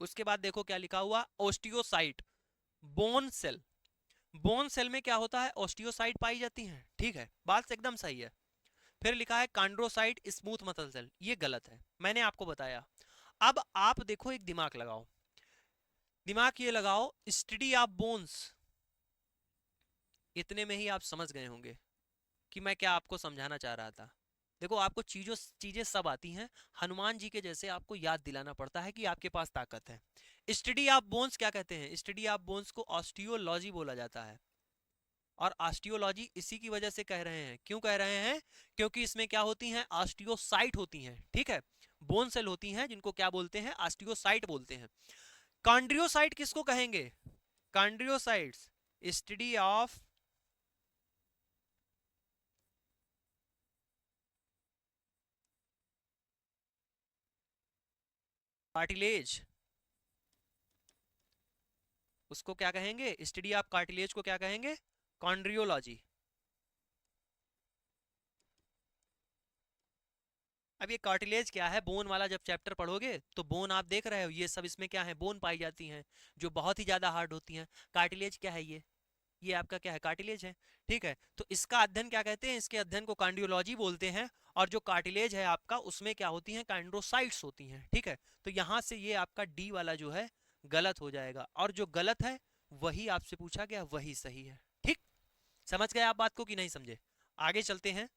उसके बाद देखो क्या लिखा हुआ, osteocyte, bone cell, bone cell में क्या होता है, ओस्टियोसाइट पाई जाती हैं, ठीक है, बात एकदम सही है। फिर लिखा है कांड्रोसाइट, स्मूथ मसल सेल, ये गलत है, मैंने आपको बताया। अब आप देखो, एक दिमाग लगाओ, दिमाग ये लगाओ, स्टडी ऑफ बोन्स, इतने में ही आप समझ गए होंगे कि मैं क्या आपको समझाना चाह रहा था। देखो, आपको चीजें सब आती हैं, हनुमान जी के जैसे आपको याद दिलाना पड़ता है कि आपके पास ताकत है। स्टडी ऑफ बोन्स क्या कहते हैं, स्टडी ऑफ बोन्स को ऑस्टियोलॉजी बोला जाता है। और ऑस्टियोलॉजी इसी की वजह से कह रहे हैं, क्यों कह रहे हैं, क्योंकि इसमें क्या होती हैं, ऑस्टियोसाइट होती हैं, ठीक है, बोन सेल होती हैं जिनको क्या बोलते हैं, ऑस्टियोसाइट बोलते हैं। कॉन्ड्रियोसाइट किसको कहेंगे, कॉन्ड्रियोसाइट्स स्टडी ऑफ कार्टिलेज, उसको क्या कहेंगे, स्टडी ऑफ कार्टिलेज को क्या कहेंगे, कॉन्ड्रियोलॉजी। अब ये कार्टिलेज क्या है, बोन वाला जब चैप्टर पढ़ोगे तो बोन आप देख रहे हो, ये सब इसमें क्या है, बोन पाई जाती हैं जो बहुत ही ज्यादा हार्ड होती हैं। कार्टिलेज क्या है, ये आपका क्या है, कार्टिलेज है, ठीक है। तो इसका अध्ययन क्या कहते हैं, इसके अध्ययन को कार्डियोलॉजी बोलते हैं। और जो कार्टिलेज है आपका, उसमें क्या होती हैं, काइंड्रोसाइट्स होती हैं, ठीक है। तो यहां से ये आपका डी वाला जो है गलत हो जाएगा, और जो गलत है वही आपसे पूछा गया, वही सही है, ठीक। समझ गए आप बात को कि नहीं समझे, आगे चलते हैं।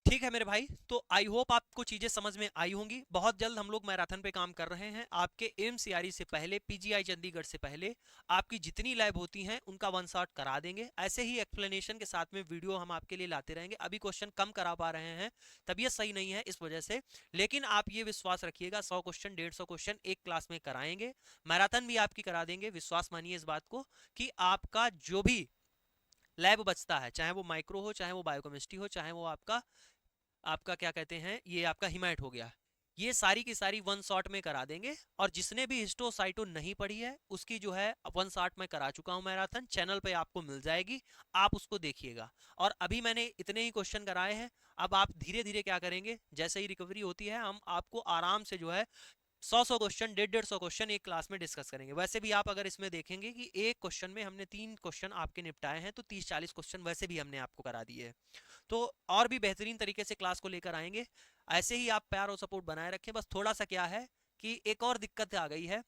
ठीक है मेरे भाई, तो आई होप आपको चीजें समझ में आई होंगी। बहुत जल्द हम लोग मैराथन पे काम कर रहे हैं। आपके एमसीआरई से पहले, पीजीआई चंडीगढ़ से पहले आपकी जितनी लैब होती हैं उनका वन शॉट करा देंगे। ऐसे ही एक्सप्लेनेशन के साथ में वीडियो हम आपके लिए लाते रहेंगे। अभी क्वेश्चन कम करा पा रहे हैं, तबीयत सही नहीं है इस वजह से, लेकिन आप ये विश्वास रखिएगा 100 क्वेश्चन 150 क्वेश्चन एक क्लास में कराएंगे। मैराथन भी आपकी करा देंगे, विश्वास मानिए इस बात को कि आपका जो भी लैब बचता है, चाहे वो माइक्रो हो, चाहे वो बायोकेमिस्ट्री हो, चाहे वो आपका आपका क्या कहते हैं, ये आपका हिमायट हो गया, ये सारी की सारी वन शॉट में करा देंगे। और जिसने भी हिस्टोसाइटो नहीं पढ़ी है उसकी जो है वन शॉट में करा चुका हूं मैराथन, चैनल पे आपको मिल जाएगी, आप उसको देखिएगा। और अभी मैंने इतने ही क्वेश्चन कराए हैं, अब आप धीरे धीरे क्या करेंगे, जैसे ही रिकवरी होती है हम आपको आराम से जो है 100 क्वेश्चन 150 क्वेश्चन एक क्लास में डिस्कस करेंगे। वैसे भी आप अगर इसमें देखेंगे कि एक क्वेश्चन में हमने 3 क्वेश्चन आपके निपटाए हैं, तो 30-40 क्वेश्चन वैसे भी हमने आपको करा दिए हैं। तो और भी बेहतरीन तरीके से क्लास को लेकर आएंगे। ऐसे ही आप प्यार और सपोर्ट बनाए रखें। बस थोड़ा सा क्या है कि एक और दिक्कत आ गई है,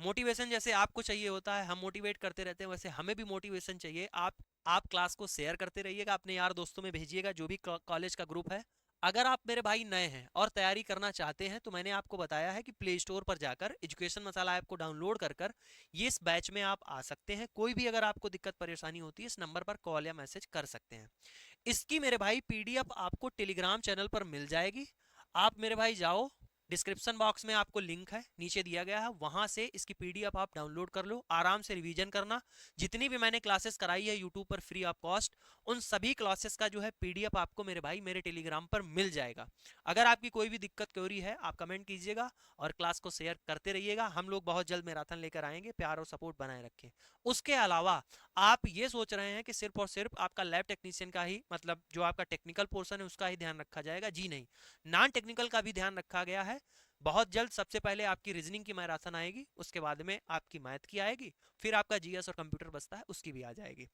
मोटिवेशन जैसे आपको चाहिए होता है, हम मोटिवेट करते रहते हैं, वैसे हमें भी मोटिवेशन चाहिए। आप क्लास को शेयर करते रहिएगा, अपने यार दोस्तों में भेजिएगा, जो भी कॉलेज का ग्रुप है। अगर आप मेरे भाई नए हैं और तैयारी करना चाहते हैं, तो मैंने आपको बताया है कि प्ले स्टोर पर जाकर एजुकेशन मसाला ऐप को डाउनलोड कर कर ये इस बैच में आप आ सकते हैं। कोई भी अगर आपको दिक्कत परेशानी होती है, इस नंबर पर कॉल या मैसेज कर सकते हैं। इसकी मेरे भाई पीडीएफ आपको टेलीग्राम चैनल पर मिल जाएगी। आप मेरे भाई जाओ, डिस्क्रिप्शन बॉक्स में आपको लिंक है नीचे दिया गया है, वहां से इसकी पीडीएफ आप डाउनलोड कर लो, आराम से रिवीजन करना। जितनी भी मैंने क्लासेस कराई है यूट्यूब पर फ्री ऑफ कॉस्ट, उन सभी क्लासेस का जो है पीडीएफ आपको मेरे भाई मेरे टेलीग्राम पर मिल जाएगा। अगर आपकी कोई भी दिक्कत क्वेरी है, आप कमेंट कीजिएगा और क्लास को शेयर करते रहिएगा। हम लोग बहुत जल्द मैराथन लेकर आएंगे, प्यार और सपोर्ट बनाए रखें। उसके अलावा आप ये सोच रहे हैं कि सिर्फ और सिर्फ आपका लैब टेक्नीशियन का ही, मतलब जो आपका टेक्निकल पोर्शन है उसका ही ध्यान रखा जाएगा, जी नहीं, नॉन टेक्निकल का भी ध्यान रखा गया है। बहुत जल्द सबसे पहले आपकी रीजनिंग की मैराथन आएगी, उसके बाद में आपकी मैथ की आएगी, फिर आपका जीएस और कंप्यूटर बचता है उसकी भी आ जाएगी।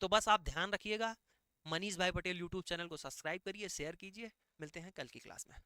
तो बस आप ध्यान रखिएगा। मनीष भाई पटेल यूट्यूब चैनल को सब्सक्राइब करिए, शेयर कीजिए। मिलते हैं कल की क्लास में।